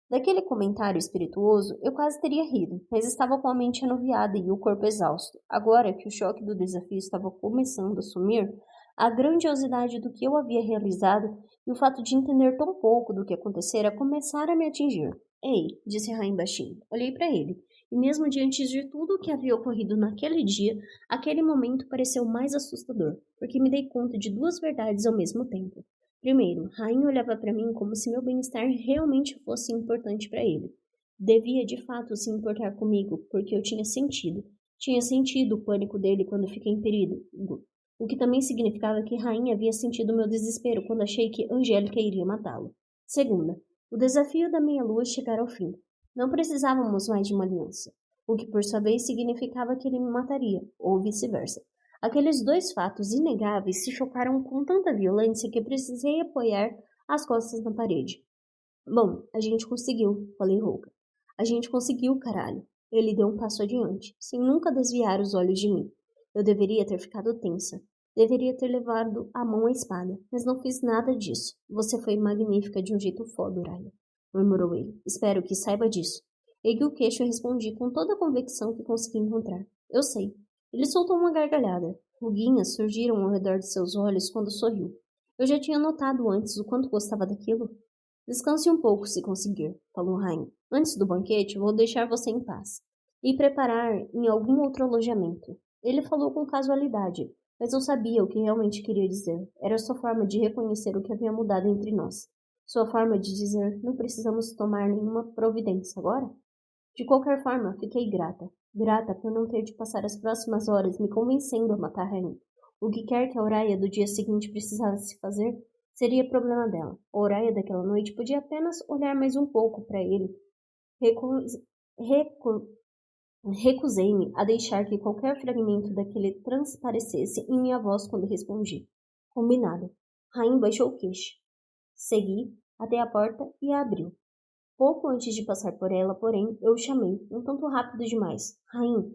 Daquele comentário espirituoso, eu quase teria rido, mas estava com a mente anuviada e o corpo exausto. Agora que o choque do desafio estava começando a sumir, a grandiosidade do que eu havia realizado e o fato de entender tão pouco do que acontecera começaram a me atingir. Ei, disse Rain baixinho. Olhei para ele, e mesmo diante de tudo o que havia ocorrido naquele dia, aquele momento pareceu mais assustador, porque me dei conta de duas verdades ao mesmo tempo. Primeiro, Rain olhava para mim como se meu bem-estar realmente fosse importante para ele. Devia de fato se importar comigo, porque eu tinha sentido. Tinha sentido o pânico dele quando fiquei em perigo, o que também significava que Rain havia sentido meu desespero quando achei que Angélica iria matá-lo. Segunda, o desafio da meia-lua chegara ao fim. Não precisávamos mais de uma aliança, o que por sua vez significava que ele me mataria, ou vice-versa. Aqueles dois fatos inegáveis se chocaram com tanta violência que precisei apoiar as costas na parede. Bom, a gente conseguiu, falei rouca. A gente conseguiu, caralho. Ele deu um passo adiante, sem nunca desviar os olhos de mim. Eu deveria ter ficado tensa. Deveria ter levado a mão à espada, mas não fiz nada disso. Você foi magnífica de um jeito foda, Uraya, murmurou ele. Espero que saiba disso. Ergui o queixo e respondi com toda a convicção que consegui encontrar. Eu sei. Ele soltou uma gargalhada. Ruguinhas surgiram ao redor de seus olhos quando sorriu. Eu já tinha notado antes o quanto gostava daquilo. Descanse um pouco, se conseguir, falou Rain. Antes do banquete, vou deixar você em paz. E preparar em algum outro alojamento. Ele falou com casualidade, mas eu sabia o que realmente queria dizer. Era sua forma de reconhecer o que havia mudado entre nós. Sua forma de dizer, não precisamos tomar nenhuma providência agora? De qualquer forma, fiquei grata. Grata por não ter de passar as próximas horas me convencendo a matar Rain. O que quer que a Uraya do dia seguinte precisasse fazer, seria problema dela. A Uraya daquela noite podia apenas olhar mais um pouco para ele. Recusei-me a deixar que qualquer fragmento daquele transparecesse em minha voz quando respondi. Combinado. Rain baixou o queixo. Segui até a porta e a abriu. Pouco antes de passar por ela, porém, eu o chamei, um tanto rápido demais. Rain.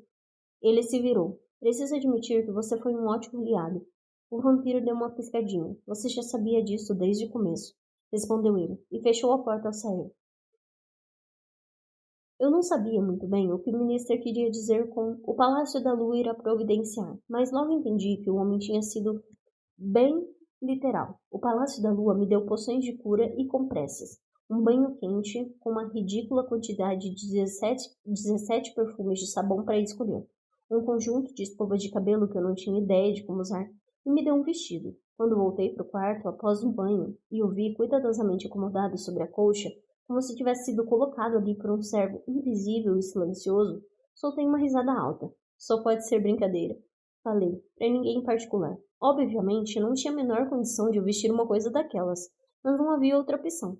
Ele se virou. Preciso admitir que você foi um ótimo aliado. O vampiro deu uma piscadinha. Você já sabia disso desde o começo, respondeu ele, e fechou a porta ao sair. Eu não sabia muito bem o que o ministro queria dizer com o Palácio da Lua irá providenciar, mas logo entendi que o homem tinha sido bem literal. O Palácio da Lua me deu poções de cura e compressas, um banho quente com uma ridícula quantidade de 17 perfumes de sabão para escolher, um conjunto de escovas de cabelo que eu não tinha ideia de como usar, e me deu um vestido. Quando voltei para o quarto após um banho e o vi cuidadosamente acomodado sobre a colcha, como se tivesse sido colocado ali por um servo invisível e silencioso, soltei uma risada alta. Só pode ser brincadeira. Falei, para ninguém em particular. Obviamente, não tinha a menor condição de eu vestir uma coisa daquelas, mas não havia outra opção.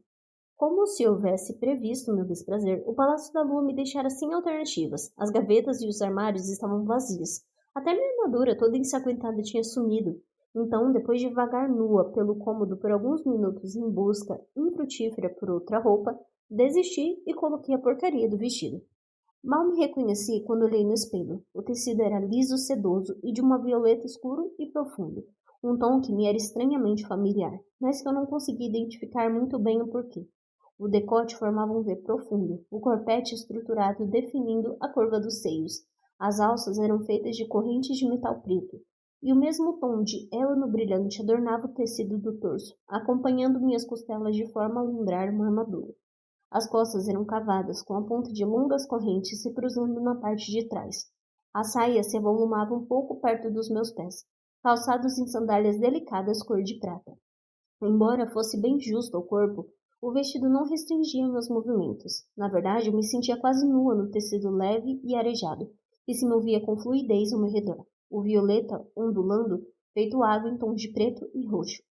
Como se houvesse previsto meu desprazer, o Palácio da Lua me deixara sem alternativas. As gavetas e os armários estavam vazios. Até minha armadura toda ensanguentada tinha sumido. Então, depois de vagar nua pelo cômodo por alguns minutos em busca infrutífera por outra roupa, desisti e coloquei a porcaria do vestido. Mal me reconheci quando olhei no espelho. O tecido era liso, sedoso e de uma violeta escuro e profundo, um tom que me era estranhamente familiar, mas que eu não conseguia identificar muito bem o porquê. O decote formava um V profundo, o corpete estruturado definindo a curva dos seios. As alças eram feitas de correntes de metal preto, e o mesmo tom de élano brilhante adornava o tecido do torso, acompanhando minhas costelas de forma a lembrar uma armadura. As costas eram cavadas, com a ponta de longas correntes se cruzando na parte de trás. A saia se avolumava um pouco perto dos meus pés. calçados em sandálias delicadas cor de prata. Embora fosse bem justo ao corpo, o vestido não restringia meus movimentos. Na verdade, eu me sentia quase nua no tecido leve e arejado, que se movia com fluidez ao meu redor. O violeta ondulando, feito água em tons de preto e roxo.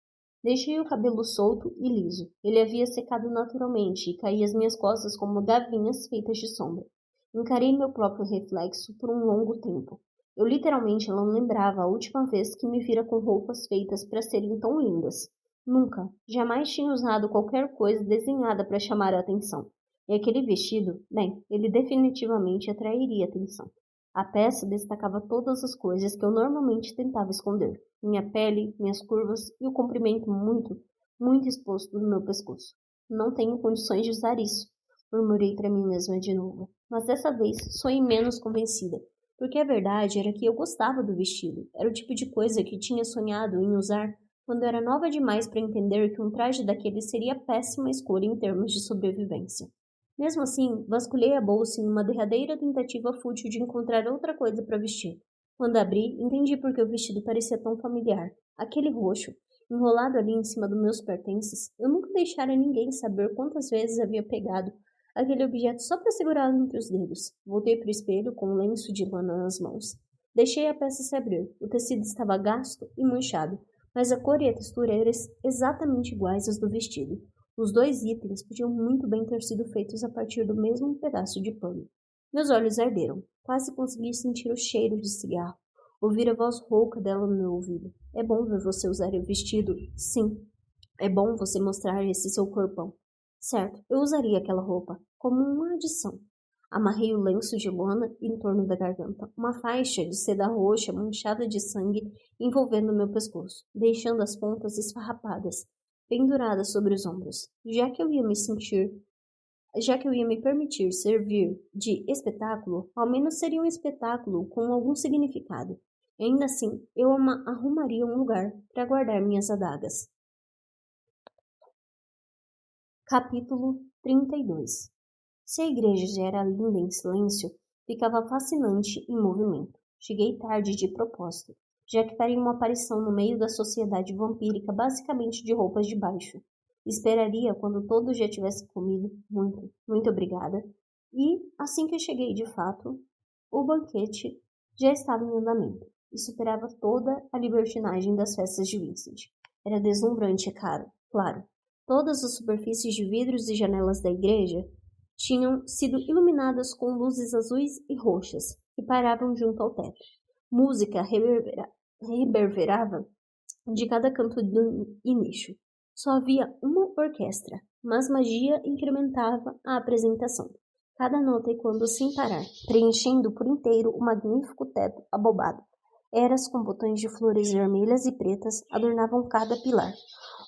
Deixei o cabelo solto e liso. Ele havia secado naturalmente e caía às minhas costas como gavinhas feitas de sombra. Encarei meu próprio reflexo por um longo tempo. Eu literalmente não lembrava a última vez que me vira com roupas feitas para serem tão lindas. Nunca, jamais tinha usado qualquer coisa desenhada para chamar a atenção. E aquele vestido, bem, ele definitivamente atrairia atenção. A peça destacava todas as coisas que eu normalmente tentava esconder. Minha pele, minhas curvas e o comprimento muito exposto do meu pescoço. Não tenho condições de usar isso, murmurei para mim mesma de novo. Mas dessa vez soei menos convencida, porque a verdade era que eu gostava do vestido. Era o tipo de coisa que tinha sonhado em usar quando era nova demais para entender que um traje daquele seria péssima escolha em termos de sobrevivência. Mesmo assim, vasculhei a bolsa em uma derradeira tentativa fútil de encontrar outra coisa para vestir. Quando abri, entendi por que o vestido parecia tão familiar. Aquele roxo, enrolado ali em cima dos meus pertences, eu nunca deixara ninguém saber quantas vezes havia pegado aquele objeto só para segurá-lo entre os dedos. Voltei para o espelho com um lenço de lã nas mãos. Deixei a peça se abrir. O tecido estava gasto e manchado, mas a cor e a textura eram exatamente iguais às do vestido. Os dois itens podiam muito bem ter sido feitos a partir do mesmo pedaço de pano. Meus olhos arderam. Quase consegui sentir o cheiro de cigarro. Ouvir a voz rouca dela no meu ouvido. É bom ver você usar o vestido. Sim. É bom você mostrar esse seu corpão. Certo, eu usaria aquela roupa como uma adição. Amarrei o lenço de lona em torno da garganta, uma faixa de seda roxa manchada de sangue envolvendo meu pescoço, deixando as pontas esfarrapadas, penduradas sobre os ombros. Já que eu ia me permitir servir de espetáculo, ao menos seria um espetáculo com algum significado. E ainda assim, eu arrumaria um lugar para guardar minhas adagas. Capítulo 32. Se a igreja já era linda em silêncio, ficava fascinante em movimento. Cheguei tarde de propósito, já que faria uma aparição no meio da sociedade vampírica basicamente de roupas de baixo. Esperaria quando todos já tivessem comido. Muito obrigada. E, assim que eu cheguei de fato, o banquete já estava em andamento e superava toda a libertinagem das festas de Vincent. Era deslumbrante, claro. Todas as superfícies de vidros e janelas da igreja tinham sido iluminadas com luzes azuis e roxas que paravam junto ao teto. Música reverberava de cada canto do nicho. Só havia uma orquestra, mas magia incrementava a apresentação. Cada nota ecoando sem parar, preenchendo por inteiro o magnífico teto abobado. Eras com botões de flores vermelhas e pretas adornavam cada pilar.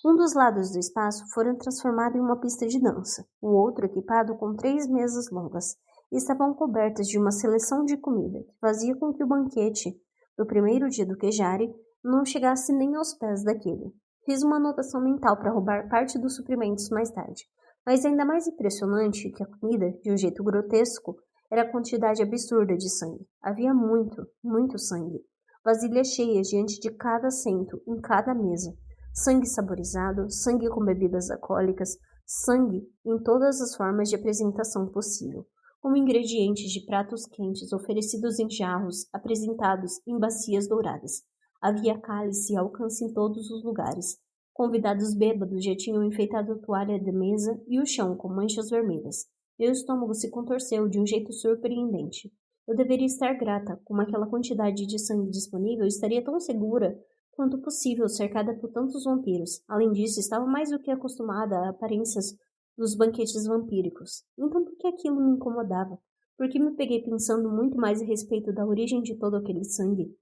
Um dos lados do espaço fora transformado em uma pista de dança, o outro equipado com 3 mesas longas. Estavam cobertas de uma seleção de comida que fazia com que o banquete do primeiro dia do Kejari não chegasse nem aos pés daquele. Fiz uma anotação mental para roubar parte dos suprimentos mais tarde, mas ainda mais impressionante que a comida, de um jeito grotesco, era a quantidade absurda de sangue. Havia muito sangue. Vasilhas cheias diante de cada assento, em cada mesa. Sangue saborizado, sangue com bebidas alcoólicas, sangue em todas as formas de apresentação possível, como ingredientes de pratos quentes oferecidos em jarros, apresentados em bacias douradas. Havia cálice e alcance em todos os lugares. Convidados bêbados já tinham enfeitado a toalha da mesa e o chão com manchas vermelhas. Meu estômago se contorceu de um jeito surpreendente. Eu deveria estar grata, como aquela quantidade de sangue disponível estaria tão segura quanto possível, cercada por tantos vampiros. Além disso, estava mais do que acostumada a aparências dos banquetes vampíricos. Então por que aquilo me incomodava? Porque me peguei pensando muito mais a respeito da origem de todo aquele sangue.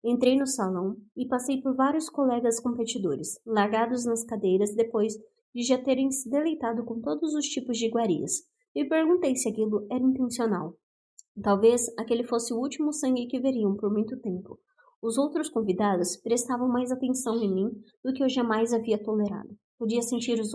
Entrei no salão e passei por vários colegas competidores, largados nas cadeiras depois de já terem se deleitado com todos os tipos de iguarias. Me perguntei se aquilo era intencional. Talvez aquele fosse o último sangue que veriam por muito tempo. Os outros convidados prestavam mais atenção em mim do que eu jamais havia tolerado. Podia sentir os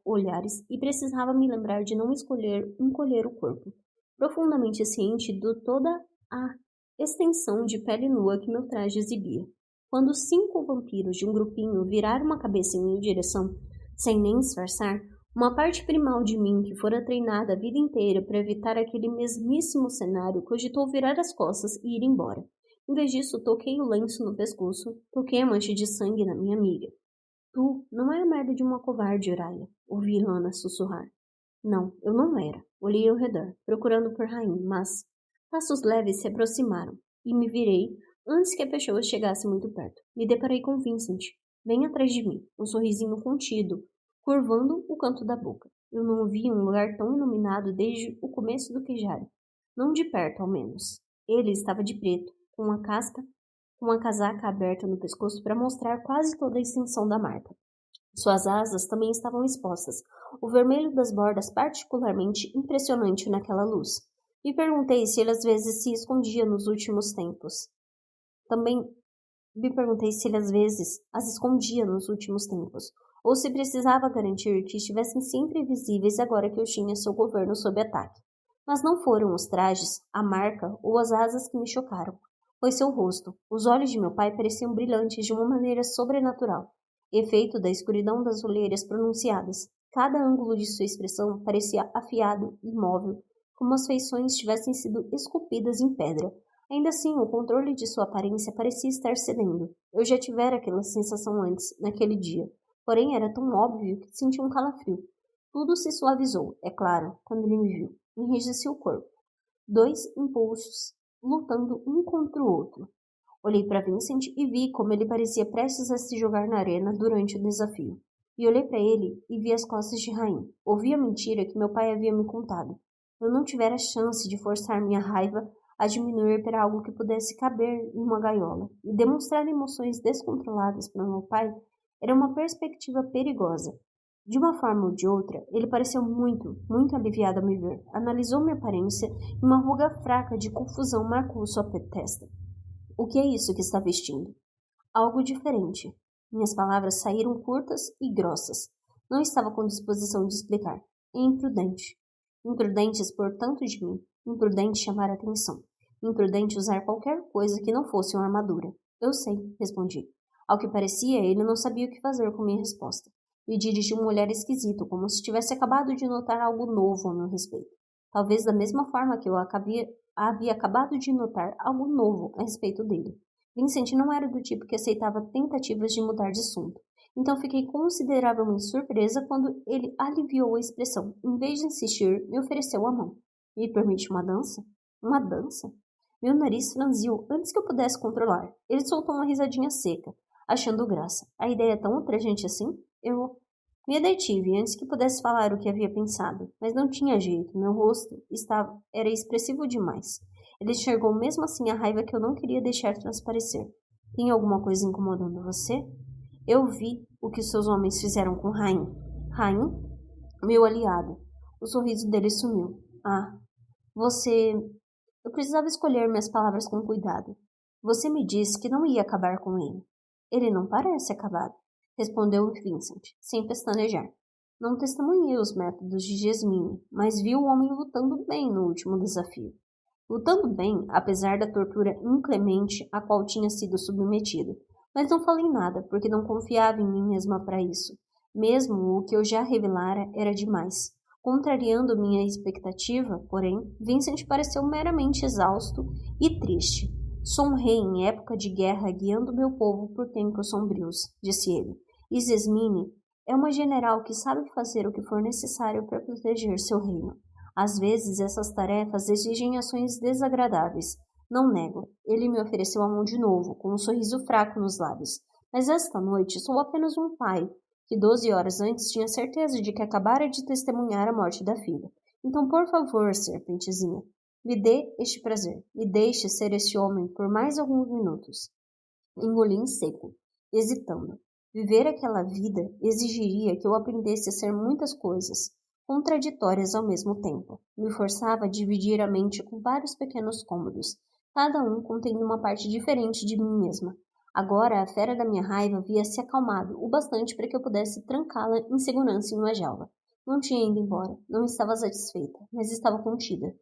olhares e precisava me lembrar de não encolher o corpo, profundamente ciente de toda a extensão de pele nua que meu traje exibia. Quando 5 vampiros de um grupinho viraram uma cabeça em minha direção, sem nem disfarçar, uma parte primal de mim que fora treinada a vida inteira para evitar aquele mesmíssimo cenário cogitou virar as costas e ir embora. Em vez disso, toquei o lenço no pescoço, toquei a mancha de sangue na minha amiga. Tu não é a merda de uma covarde, Uraya, ouvi Lana sussurrar. Não, eu não era. Olhei ao redor, procurando por Rain, mas passos leves se aproximaram, e me virei antes que a pessoa chegasse muito perto. Me deparei com Vincent, bem atrás de mim, um sorrisinho contido, curvando o canto da boca. Eu não vi um lugar tão iluminado desde o começo do queijário. Não de perto, ao menos. Ele estava de preto, com uma casaca aberta no pescoço para mostrar quase toda a extensão da marca. Suas asas também estavam expostas, o vermelho das bordas particularmente impressionante naquela luz. Me perguntei se ele às vezes se escondia nos últimos tempos. Também me perguntei se ele às vezes as escondia nos últimos tempos, ou se precisava garantir que estivessem sempre visíveis agora que eu tinha seu governo sob ataque. Mas não foram os trajes, a marca ou as asas que me chocaram. Foi seu rosto. Os olhos de meu pai pareciam brilhantes de uma maneira sobrenatural, efeito da escuridão das olheiras pronunciadas. Cada ângulo de sua expressão parecia afiado e imóvel, como as feições tivessem sido esculpidas em pedra. Ainda assim, o controle de sua aparência parecia estar cedendo. Eu já tivera aquela sensação antes, naquele dia. Porém, era tão óbvio que senti um calafrio. Tudo se suavizou, é claro, quando ele me viu. Enrijeceu o corpo. 2 impulsos, lutando um contra o outro. Olhei para Vincent e vi como ele parecia prestes a se jogar na arena durante o desafio. E olhei para ele e vi as costas de Rain. Ouvi a mentira que meu pai havia me contado. Eu não tivera chance de forçar minha raiva a diminuir para algo que pudesse caber em uma gaiola. E demonstrar emoções descontroladas para meu pai era uma perspectiva perigosa. De uma forma ou de outra, ele pareceu muito, muito aliviado a me ver. Analisou minha aparência e uma ruga fraca de confusão marcou sua testa. O que é isso que está vestindo? Algo diferente. Minhas palavras saíram curtas e grossas. Não estava com disposição de explicar. É imprudente. Imprudente expor tanto de mim. Imprudente chamar a atenção. Imprudente usar qualquer coisa que não fosse uma armadura. Eu sei, respondi. Ao que parecia, ele não sabia o que fazer com minha resposta. Me dirigiu um olhar esquisito, como se tivesse acabado de notar algo novo a meu respeito. Talvez da mesma forma que eu havia acabado de notar algo novo a respeito dele. Vincent não era do tipo que aceitava tentativas de mudar de assunto. Então fiquei consideravelmente surpresa quando ele aliviou a expressão. Em vez de insistir, me ofereceu a mão. Me permite uma dança? Uma dança? Meu nariz franziu antes que eu pudesse controlar. Ele soltou uma risadinha seca, achando graça. A ideia é tão ultrajante assim? Eu me detive antes que pudesse falar o que havia pensado, mas não tinha jeito. Meu rosto era expressivo demais. Ele enxergou mesmo assim a raiva que eu não queria deixar transparecer. Tem alguma coisa incomodando você? Eu vi o que seus homens fizeram com Rain. Rain? Meu aliado. O sorriso dele sumiu. Ah, você... Eu precisava escolher minhas palavras com cuidado. Você me disse que não ia acabar com ele. Ele não parece acabado, respondeu Vincent, sem pestanejar. Não testemunhei os métodos de Jasmine, mas vi o homem lutando bem no último desafio. Lutando bem, apesar da tortura inclemente a qual tinha sido submetido. Mas não falei nada, porque não confiava em mim mesma para isso. Mesmo o que eu já revelara era demais. Contrariando minha expectativa, porém, Vincent pareceu meramente exausto e triste. Sou um rei em época de guerra guiando meu povo por tempos sombrios, disse ele. E Jasmine é uma general que sabe fazer o que for necessário para proteger seu reino. Às vezes, essas tarefas exigem ações desagradáveis. Não nego. Ele me ofereceu a mão de novo, com um sorriso fraco nos lábios. Mas esta noite sou apenas um pai, que 12 horas antes tinha certeza de que acabara de testemunhar a morte da filha. Então, por favor, serpentezinha, me dê este prazer. Me deixe ser este homem por mais alguns minutos. Engoli em seco, hesitando. Viver aquela vida exigiria que eu aprendesse a ser muitas coisas, contraditórias ao mesmo tempo. Me forçava a dividir a mente com vários pequenos cômodos, cada um contendo uma parte diferente de mim mesma. Agora a fera da minha raiva havia se acalmado o bastante para que eu pudesse trancá-la em segurança em uma jaula. Não tinha ido embora, não estava satisfeita, mas estava contida.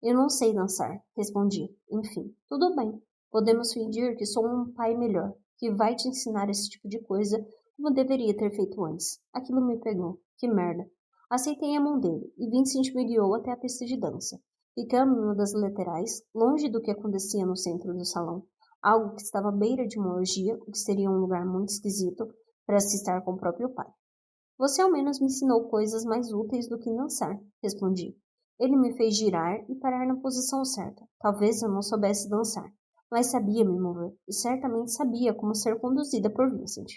Eu não sei dançar, respondi. Enfim, tudo bem. Podemos fingir que sou um pai melhor, que vai te ensinar esse tipo de coisa como eu deveria ter feito antes. Aquilo me pegou. Que merda. Aceitei a mão dele e Vincent me guiou até a pista de dança. Ficamos em uma das laterais, longe do que acontecia no centro do salão. Algo que estava à beira de uma orgia, o que seria um lugar muito esquisito para se estar com o próprio pai. Você ao menos me ensinou coisas mais úteis do que dançar, respondi. Ele me fez girar e parar na posição certa. Talvez eu não soubesse dançar, mas sabia me mover e certamente sabia como ser conduzida por Vincent.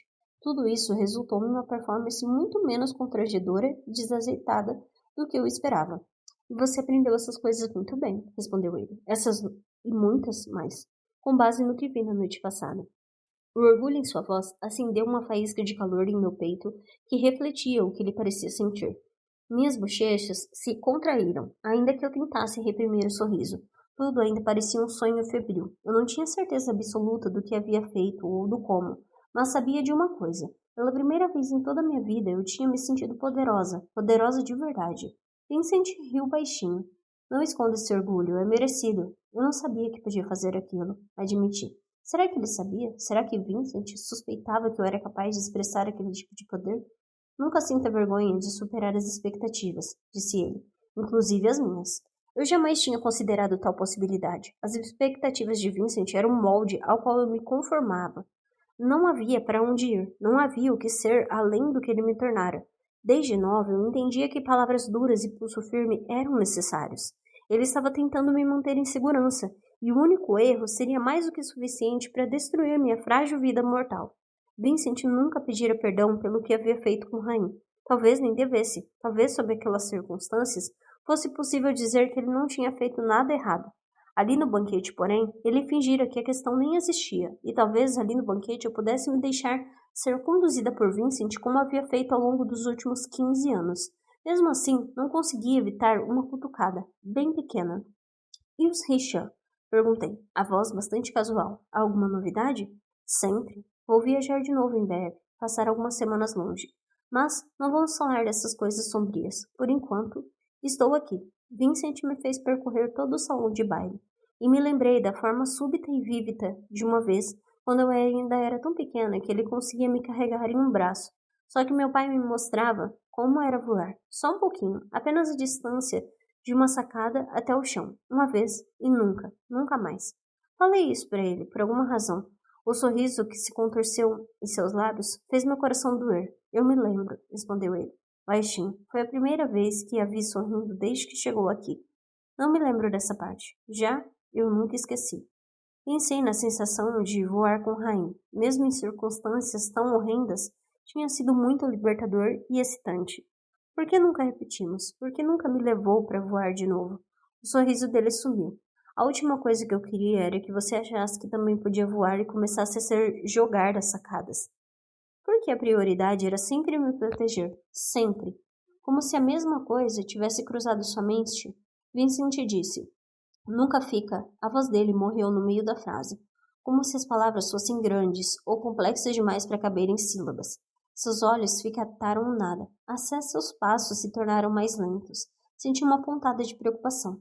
Tudo isso resultou em uma performance muito menos constrangedora e desazeitada do que eu esperava. E você aprendeu essas coisas muito bem, respondeu ele. Essas e muitas mais, com base no que vi na noite passada. O orgulho em sua voz acendeu uma faísca de calor em meu peito que refletia o que ele parecia sentir. Minhas bochechas se contraíram, ainda que eu tentasse reprimir o sorriso. Tudo ainda parecia um sonho febril. Eu não tinha certeza absoluta do que havia feito ou do como, mas sabia de uma coisa. Pela primeira vez em toda a minha vida, eu tinha me sentido poderosa, poderosa de verdade. Vincent riu baixinho. Não esconda esse orgulho, é merecido. Eu não sabia que podia fazer aquilo, admiti. Será que ele sabia? Será que Vincent suspeitava que eu era capaz de expressar aquele tipo de poder? Nunca sinta vergonha de superar as expectativas, disse ele, inclusive as minhas. Eu jamais tinha considerado tal possibilidade. As expectativas de Vincent eram um molde ao qual eu me conformava. Não havia para onde ir, não havia o que ser além do que ele me tornara. Desde nova, eu entendia que palavras duras e pulso firme eram necessários. Ele estava tentando me manter em segurança, e o único erro seria mais do que suficiente para destruir minha frágil vida mortal. Vincent nunca pedira perdão pelo que havia feito com Rain. Talvez nem devesse. Talvez, sob aquelas circunstâncias, fosse possível dizer que ele não tinha feito nada errado. Ali no banquete, porém, ele fingira que a questão nem existia, e talvez ali no banquete eu pudesse me deixar ser conduzida por Vincent como havia feito ao longo dos últimos 15 anos. Mesmo assim, não conseguia evitar uma cutucada, bem pequena. E os Richard? Perguntei, a voz bastante casual. Há alguma novidade? Sempre. Vou viajar de novo em breve, passar algumas semanas longe. Mas não vamos falar dessas coisas sombrias. Por enquanto, estou aqui. Vincent me fez percorrer todo o salão de baile. E me lembrei da forma súbita e vívida de uma vez, quando eu ainda era tão pequena que ele conseguia me carregar em um braço. Só que meu pai me mostrava como era voar. Só um pouquinho, apenas a distância de uma sacada até o chão. Uma vez e nunca, nunca mais. Falei isso para ele, por alguma razão. O sorriso que se contorceu em seus lábios fez meu coração doer. Eu me lembro, respondeu ele, baixinho. Foi a primeira vez que a vi sorrindo desde que chegou aqui. Não me lembro dessa parte. Já eu nunca esqueci. Pensei na sensação de voar com Rain. Mesmo em circunstâncias tão horrendas, tinha sido muito libertador e excitante. Por que nunca repetimos? Por que nunca me levou para voar de novo? O sorriso dele sumiu. A última coisa que eu queria era que você achasse que também podia voar e começasse a ser jogar das sacadas. Porque a prioridade era sempre me proteger. Sempre. Como se a mesma coisa tivesse cruzado sua mente. Vincent disse. Nunca fica. A voz dele morreu no meio da frase. Como se as palavras fossem grandes ou complexas demais para caber em sílabas. Seus olhos fixaram no nada. Até seus passos se tornaram mais lentos. Senti uma pontada de preocupação.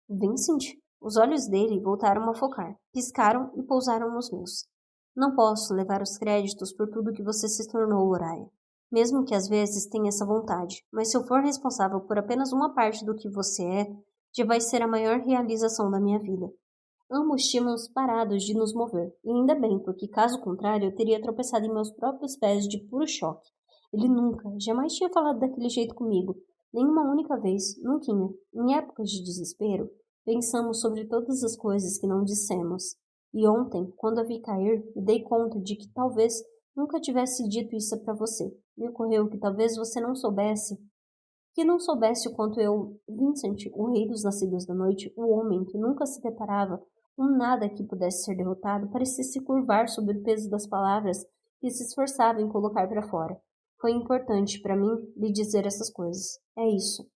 Vincent? Os olhos dele voltaram a focar, piscaram e pousaram nos meus. Não posso levar os créditos por tudo que você se tornou, Uriah. Mesmo que às vezes tenha essa vontade, mas se eu for responsável por apenas uma parte do que você é, já vai ser a maior realização da minha vida. Ambos tínhamos parados de nos mover, e ainda bem, porque caso contrário eu teria tropeçado em meus próprios pés de puro choque. Ele nunca, jamais tinha falado daquele jeito comigo, nem uma única vez, nunquinha. Em épocas de desespero, pensamos sobre todas as coisas que não dissemos. E ontem, quando a vi cair, me dei conta de que talvez nunca tivesse dito isso para você. Me ocorreu que talvez você não soubesse o quanto eu, Vincent, o rei dos nascidos da noite, o homem que nunca se deparava com nada que pudesse ser derrotado, parecia se curvar sob o peso das palavras que se esforçava em colocar para fora. Foi importante para mim lhe dizer essas coisas. É isso.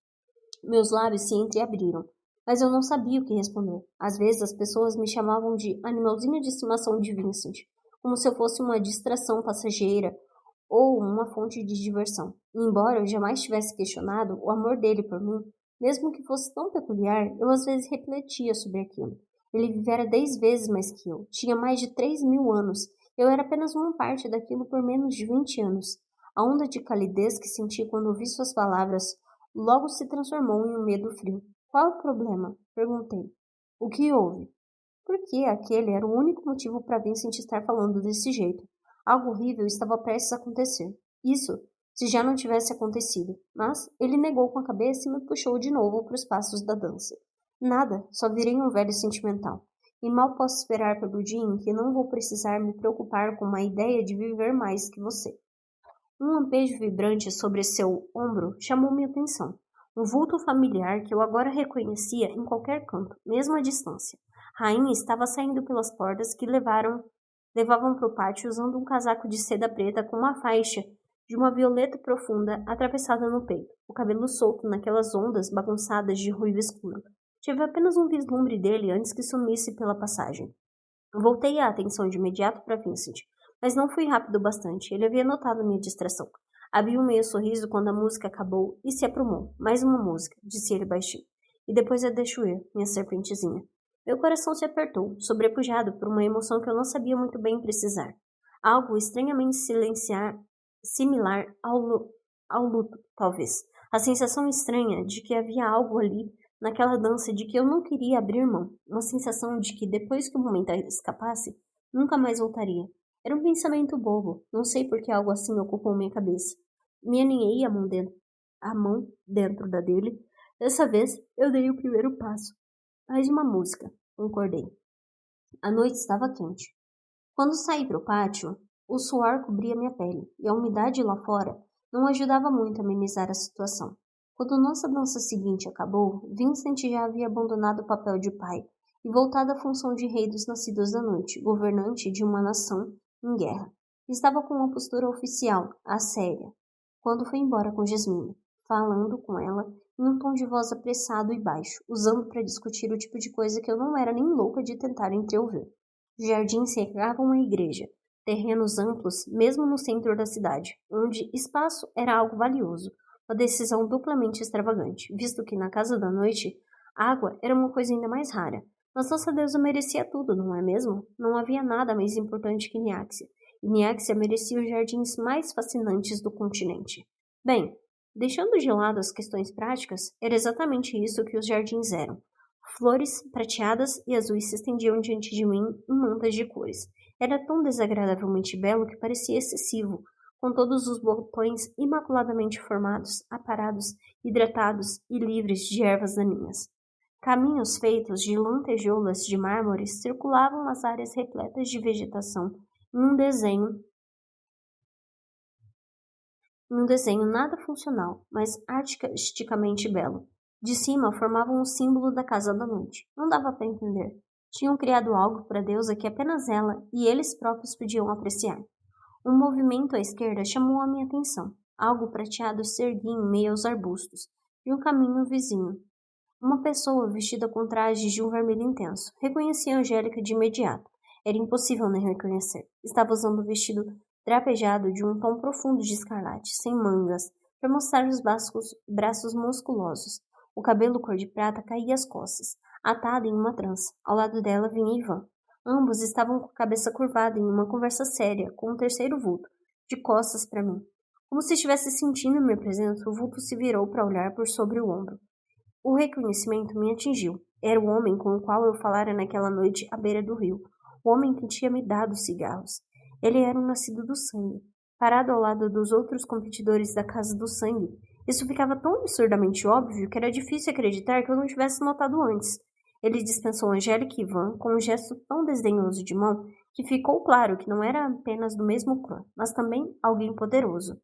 Meus lábios se entreabriram, mas eu não sabia o que responder. Às vezes as pessoas me chamavam de animalzinho de estimação de Vincent, como se eu fosse uma distração passageira ou uma fonte de diversão. E embora eu jamais tivesse questionado o amor dele por mim, mesmo que fosse tão peculiar, eu às vezes refletia sobre aquilo. Ele vivera 10 vezes mais que eu, tinha mais de 3.000 anos, Eu era apenas uma parte daquilo por menos de 20 anos. A onda de calidez que senti quando ouvi suas palavras logo se transformou em um medo frio. Qual é o problema? Perguntei. O que houve? Porque aquele era o único motivo para Vincent estar falando desse jeito. Algo horrível estava prestes a acontecer. Isso, se já não tivesse acontecido. Mas ele negou com a cabeça e me puxou de novo para os passos da dança. Nada, só virei um velho sentimental. E mal posso esperar pelo dia em que não vou precisar me preocupar com uma ideia de viver mais que você. Um lampejo vibrante sobre seu ombro chamou minha atenção. Um vulto familiar que eu agora reconhecia em qualquer canto, mesmo à distância. Rainha estava saindo pelas portas que levavam para o pátio usando um casaco de seda preta com uma faixa de uma violeta profunda atravessada no peito, o cabelo solto naquelas ondas bagunçadas de ruivo escuro. Tive apenas um vislumbre dele antes que sumisse pela passagem. Voltei a atenção de imediato para Vincent, mas não fui rápido bastante. Ele havia notado minha distração. Abriu um meio sorriso quando a música acabou e se aprumou. Mais uma música, disse ele baixinho. E depois a deixo ir, minha serpentezinha. Meu coração se apertou, sobrepujado por uma emoção que eu não sabia muito bem precisar. Algo estranhamente similar ao luto, talvez. A sensação estranha de que havia algo ali naquela dança de que eu não queria abrir mão. Uma sensação de que depois que o momento escapasse, nunca mais voltaria. Era um pensamento bobo. Não sei por que algo assim ocupou minha cabeça. Me aninhei a mão dentro da dele. Dessa vez, eu dei o primeiro passo. Mais uma música, concordei. A noite estava quente. Quando saí para o pátio, o suor cobria minha pele, e a umidade lá fora não ajudava muito a amenizar a situação. Quando nossa dança seguinte acabou, Vincent já havia abandonado o papel de pai e voltado à função de rei dos nascidos da noite, governante de uma nação em guerra. Estava com uma postura oficial, a séria, quando foi embora com Jasmine, falando com ela em um tom de voz apressado e baixo, usando para discutir o tipo de coisa que eu não era nem louca de tentar entreouvir. Os jardins cercavam a igreja, terrenos amplos mesmo no centro da cidade, onde espaço era algo valioso, uma decisão duplamente extravagante, visto que na casa da noite, água era uma coisa ainda mais rara. Mas nossa deusa merecia tudo, não é mesmo? Não havia nada mais importante que Niáxia, e Niáxia merecia os jardins mais fascinantes do continente. Bem, deixando de lado as questões práticas, era exatamente isso que os jardins eram. Flores prateadas e azuis se estendiam diante de mim em mantas de cores. Era tão desagradavelmente belo que parecia excessivo, com todos os botões imaculadamente formados, aparados, hidratados e livres de ervas daninhas. Caminhos feitos de lantejoulas de mármore circulavam nas áreas repletas de vegetação em um desenho nada funcional, mas artisticamente belo. De cima formavam o símbolo da casa da noite. Não dava para entender. Tinham criado algo para a deusa que apenas ela e eles próprios podiam apreciar. Um movimento à esquerda chamou a minha atenção. Algo prateado se erguia em meio aos arbustos, de um caminho vizinho. Uma pessoa vestida com trajes de um vermelho intenso. Reconheci a Angélica de imediato. Era impossível não reconhecer. Estava usando um vestido drapejado de um tom profundo de escarlate, sem mangas, para mostrar os braços musculosos. O cabelo cor de prata caía às costas, atado em uma trança. Ao lado dela vinha Ivan. Ambos estavam com a cabeça curvada em uma conversa séria com um terceiro vulto, de costas para mim. Como se estivesse sentindo minha presença, o vulto se virou para olhar por sobre o ombro. O reconhecimento me atingiu. Era o homem com o qual eu falara naquela noite à beira do rio. O homem que tinha me dado cigarros. Ele era um nascido do sangue. Parado ao lado dos outros competidores da Casa do Sangue, isso ficava tão absurdamente óbvio que era difícil acreditar que eu não tivesse notado antes. Ele dispensou Angélica e Ivan com um gesto tão desdenhoso de mão que ficou claro que não era apenas do mesmo clã, mas também alguém poderoso.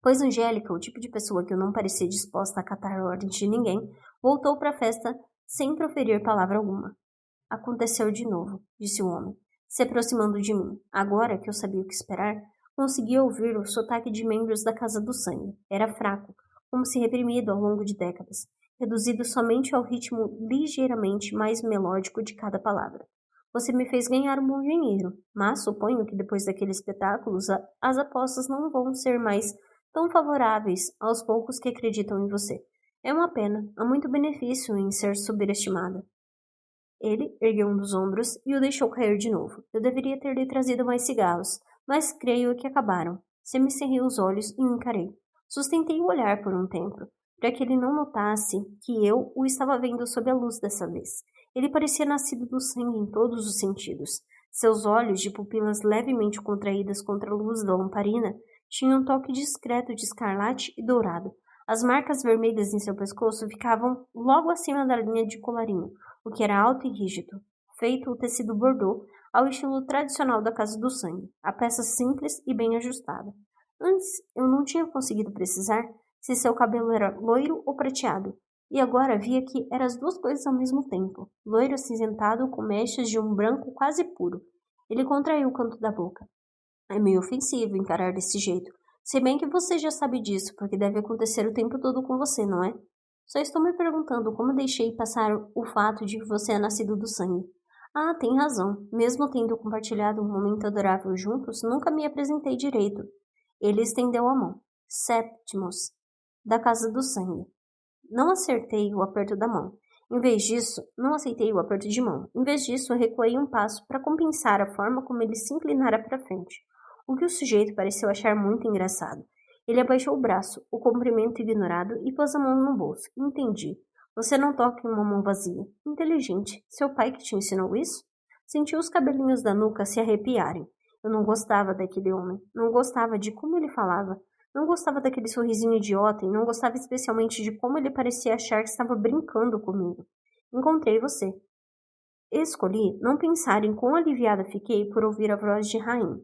Pois Angélica, o tipo de pessoa que eu não parecia disposta a acatar ordens de ninguém, voltou para a festa sem proferir palavra alguma. Aconteceu de novo, disse o homem, se aproximando de mim. Agora que eu sabia o que esperar, conseguia ouvir o sotaque de membros da Casa do Sangue. Era fraco, como se reprimido ao longo de décadas, reduzido somente ao ritmo ligeiramente mais melódico de cada palavra. Você me fez ganhar um bom dinheiro, mas suponho que depois daquele espetáculo as apostas não vão ser mais tão favoráveis aos poucos que acreditam em você. É uma pena, há muito benefício em ser subestimada. Ele ergueu um dos ombros e o deixou cair de novo. Eu deveria ter lhe trazido mais cigarros, mas creio que acabaram. Semicerrei os olhos e o encarei. Sustentei o olhar por um tempo, para que ele não notasse que eu o estava vendo sob a luz dessa vez. Ele parecia nascido do sangue em todos os sentidos. Seus olhos, de pupilas levemente contraídas contra a luz da lamparina, tinham um toque discreto de escarlate e dourado. As marcas vermelhas em seu pescoço ficavam logo acima da linha de colarinho, o que era alto e rígido, feito o tecido bordô, ao estilo tradicional da Casa do Sangue, a peça simples e bem ajustada. Antes, eu não tinha conseguido precisar se seu cabelo era loiro ou prateado, e agora via que eram as duas coisas ao mesmo tempo, loiro acinzentado com mechas de um branco quase puro. Ele contraiu o canto da boca. É meio ofensivo encarar desse jeito, se bem que você já sabe disso, porque deve acontecer o tempo todo com você, não é? Só estou me perguntando como deixei passar o fato de que você é nascido do sangue. Ah, tem razão. Mesmo tendo compartilhado um momento adorável juntos, nunca me apresentei direito. Ele estendeu a mão. Septimus, da Casa do Sangue. Não acertei o aperto da mão. Não aceitei o aperto de mão. Em vez disso, recuei um passo para compensar a forma como ele se inclinara para frente, o que o sujeito pareceu achar muito engraçado. Ele abaixou o braço, o comprimento ignorado, e pôs a mão no bolso. Entendi. Você não toca em uma mão vazia. Inteligente. Seu pai que te ensinou isso? Senti os cabelinhos da nuca se arrepiarem. Eu não gostava daquele homem. Não gostava de como ele falava. Não gostava daquele sorrisinho idiota e não gostava especialmente de como ele parecia achar que estava brincando comigo. Encontrei você. Escolhi não pensar em quão aliviada fiquei por ouvir a voz de Rain.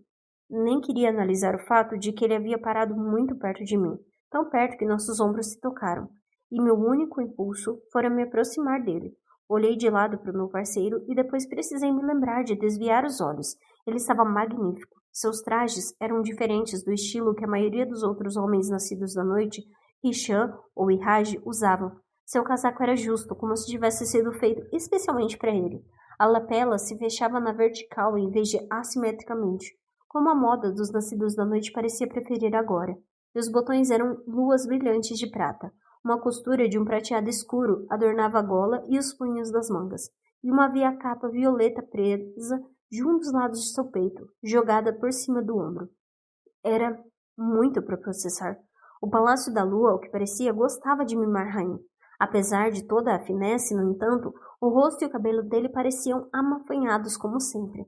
Nem queria analisar o fato de que ele havia parado muito perto de mim, tão perto que nossos ombros se tocaram, e meu único impulso fora me aproximar dele. Olhei de lado para o meu parceiro e depois precisei me lembrar de desviar os olhos. Ele estava magnífico. Seus trajes eram diferentes do estilo que a maioria dos outros homens nascidos da noite, Hisham ou Iraj, usavam. Seu casaco era justo, como se tivesse sido feito especialmente para ele. A lapela se fechava na vertical em vez de assimetricamente, como a moda dos nascidos da noite parecia preferir agora, e os botões eram luas brilhantes de prata. Uma costura de um prateado escuro adornava a gola e os punhos das mangas, e uma via capa violeta presa de um dos lados de seu peito, jogada por cima do ombro. Era muito para processar. O Palácio da Lua, ao que parecia, gostava de mimar Rain. Apesar de toda a finesse, no entanto, o rosto e o cabelo dele pareciam amafanhados como sempre.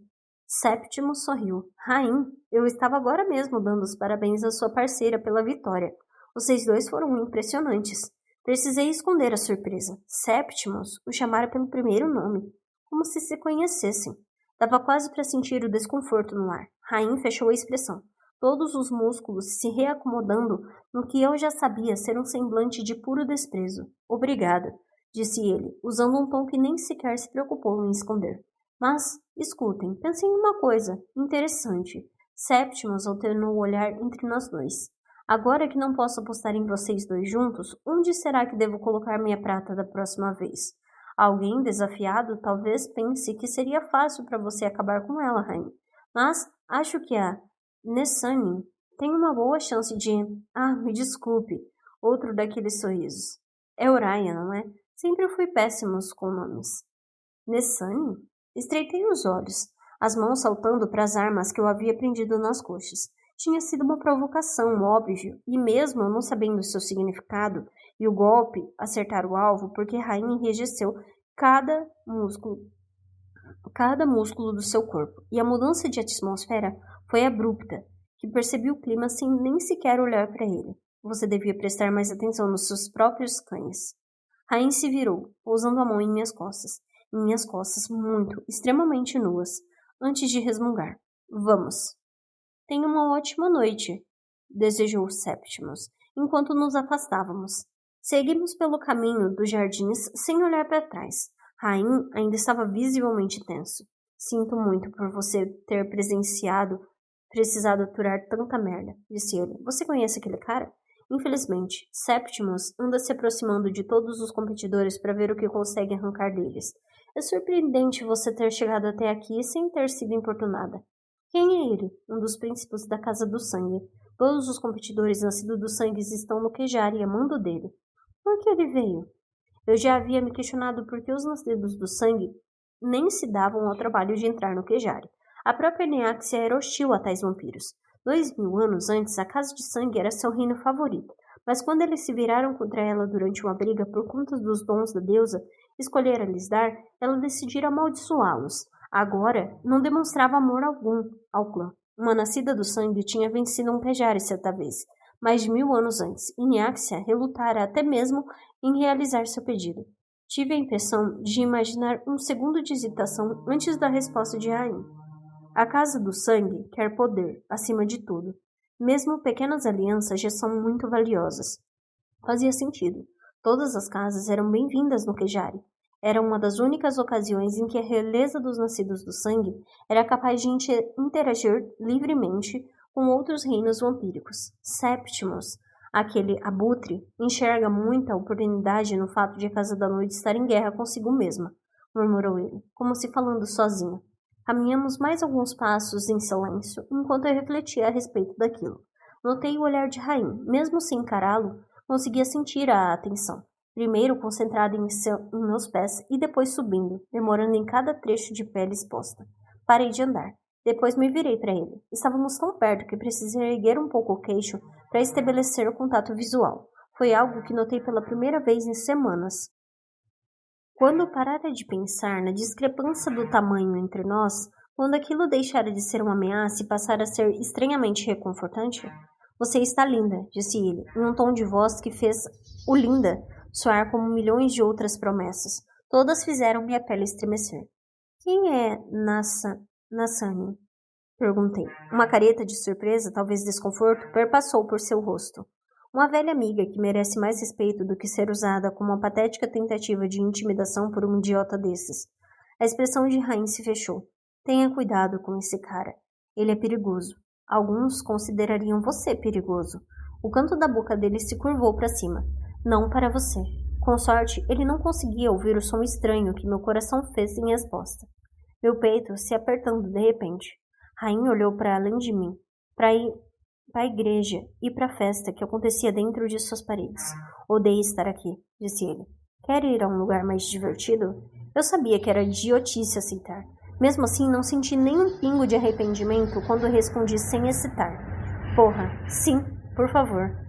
Séptimo sorriu. Rain, eu estava agora mesmo dando os parabéns à sua parceira pela vitória. Vocês dois foram impressionantes. Precisei esconder a surpresa. Séptimos o chamara pelo primeiro nome, como se conhecessem. Dava quase para sentir o desconforto no ar. Rain fechou a expressão, todos os músculos se reacomodando no que eu já sabia ser um semblante de puro desprezo. Obrigada, disse ele, usando um tom que nem sequer se preocupou em esconder. Mas, escutem, pensem em uma coisa interessante. Septimus alternou o olhar entre nós dois. Agora que não posso apostar em vocês dois juntos, onde será que devo colocar minha prata da próxima vez? Alguém desafiado talvez pense que seria fácil para você acabar com ela, Rain. Mas acho que a Nessani tem uma boa chance de... Ah, me desculpe. Outro daqueles sorrisos. É Uriah, não é? Sempre fui péssimos com nomes. Nessani? Estreitei os olhos, as mãos saltando para as armas que eu havia prendido nas coxas. Tinha sido uma provocação, óbvio, e mesmo eu não sabendo seu significado e o golpe acertar o alvo, porque Rain enrijeceu cada músculo do seu corpo, e a mudança de atmosfera foi abrupta, que percebi o clima sem nem sequer olhar para ele. Você devia prestar mais atenção nos seus próprios cães. Rain se virou, pousando a mão em minhas costas muito, extremamente nuas, antes de resmungar. Vamos. Tenha uma ótima noite, desejou Septimus, enquanto nos afastávamos. Seguimos pelo caminho dos jardins sem olhar para trás. Rain ainda estava visivelmente tenso. Sinto muito por você ter precisado aturar tanta merda, disse ele. Você conhece aquele cara? Infelizmente, Septimus anda se aproximando de todos os competidores para ver o que consegue arrancar deles. É surpreendente você ter chegado até aqui sem ter sido importunada. Quem é ele? Um dos príncipes da Casa do Sangue. Todos os competidores nascidos do sangue estão no quejar e a mando dele. Por que ele veio? Eu já havia me questionado por que os nascidos do sangue nem se davam ao trabalho de entrar no Qejari. A própria Neáxia era hostil a tais vampiros. 2000 anos antes, a Casa de Sangue era seu reino favorito, mas quando eles se viraram contra ela durante uma briga por conta dos dons da deusa escolhera lhes dar, ela decidira amaldiçoá-los. Agora, não demonstrava amor algum ao clã. Uma nascida do sangue tinha vencido um Qejari certa vez, mais de 1000 anos antes, e Neáxia relutara até mesmo em realizar seu pedido. Tive a impressão de imaginar um segundo de hesitação antes da resposta de Rain. A Casa do Sangue quer poder, acima de tudo. Mesmo pequenas alianças já são muito valiosas. Fazia sentido. Todas as casas eram bem-vindas no Qejari. Era uma das únicas ocasiões em que a realeza dos nascidos do sangue era capaz de interagir livremente com outros reinos vampíricos. Septimus, aquele abutre, enxerga muita oportunidade no fato de a Casa da Noite estar em guerra consigo mesma, murmurou ele, como se falando sozinho. Caminhamos mais alguns passos em silêncio, enquanto eu refletia a respeito daquilo. Notei o olhar de Rain. Mesmo sem encará-lo, conseguia sentir a atenção. Primeiro concentrada em meus pés e depois subindo, demorando em cada trecho de pele exposta. Parei de andar. Depois me virei para ele. Estávamos tão perto que precisei erguer um pouco o queixo para estabelecer o contato visual. Foi algo que notei pela primeira vez em semanas. Quando parara de pensar na discrepância do tamanho entre nós, quando aquilo deixara de ser uma ameaça e passara a ser estranhamente reconfortante, você está linda, disse ele, em um tom de voz que fez o linda soar como milhões de outras promessas. Todas fizeram minha pele estremecer. Quem é Nassani? Perguntei. Uma careta de surpresa, talvez desconforto, perpassou por seu rosto. Uma velha amiga que merece mais respeito do que ser usada como uma patética tentativa de intimidação por um idiota desses. A expressão de Rain se fechou. Tenha cuidado com esse cara. Ele é perigoso. Alguns considerariam você perigoso. O canto da boca dele se curvou para cima. Não para você. Com sorte, ele não conseguia ouvir o som estranho que meu coração fez em resposta. Meu peito se apertando de repente. Rain olhou para além de mim, para a igreja e para a festa que acontecia dentro de suas paredes. Odeio estar aqui, disse ele. Quer ir a um lugar mais divertido? Eu sabia que era idiotice aceitar. Mesmo assim, não senti nem um pingo de arrependimento quando respondi sem hesitar. Porra, sim, por favor.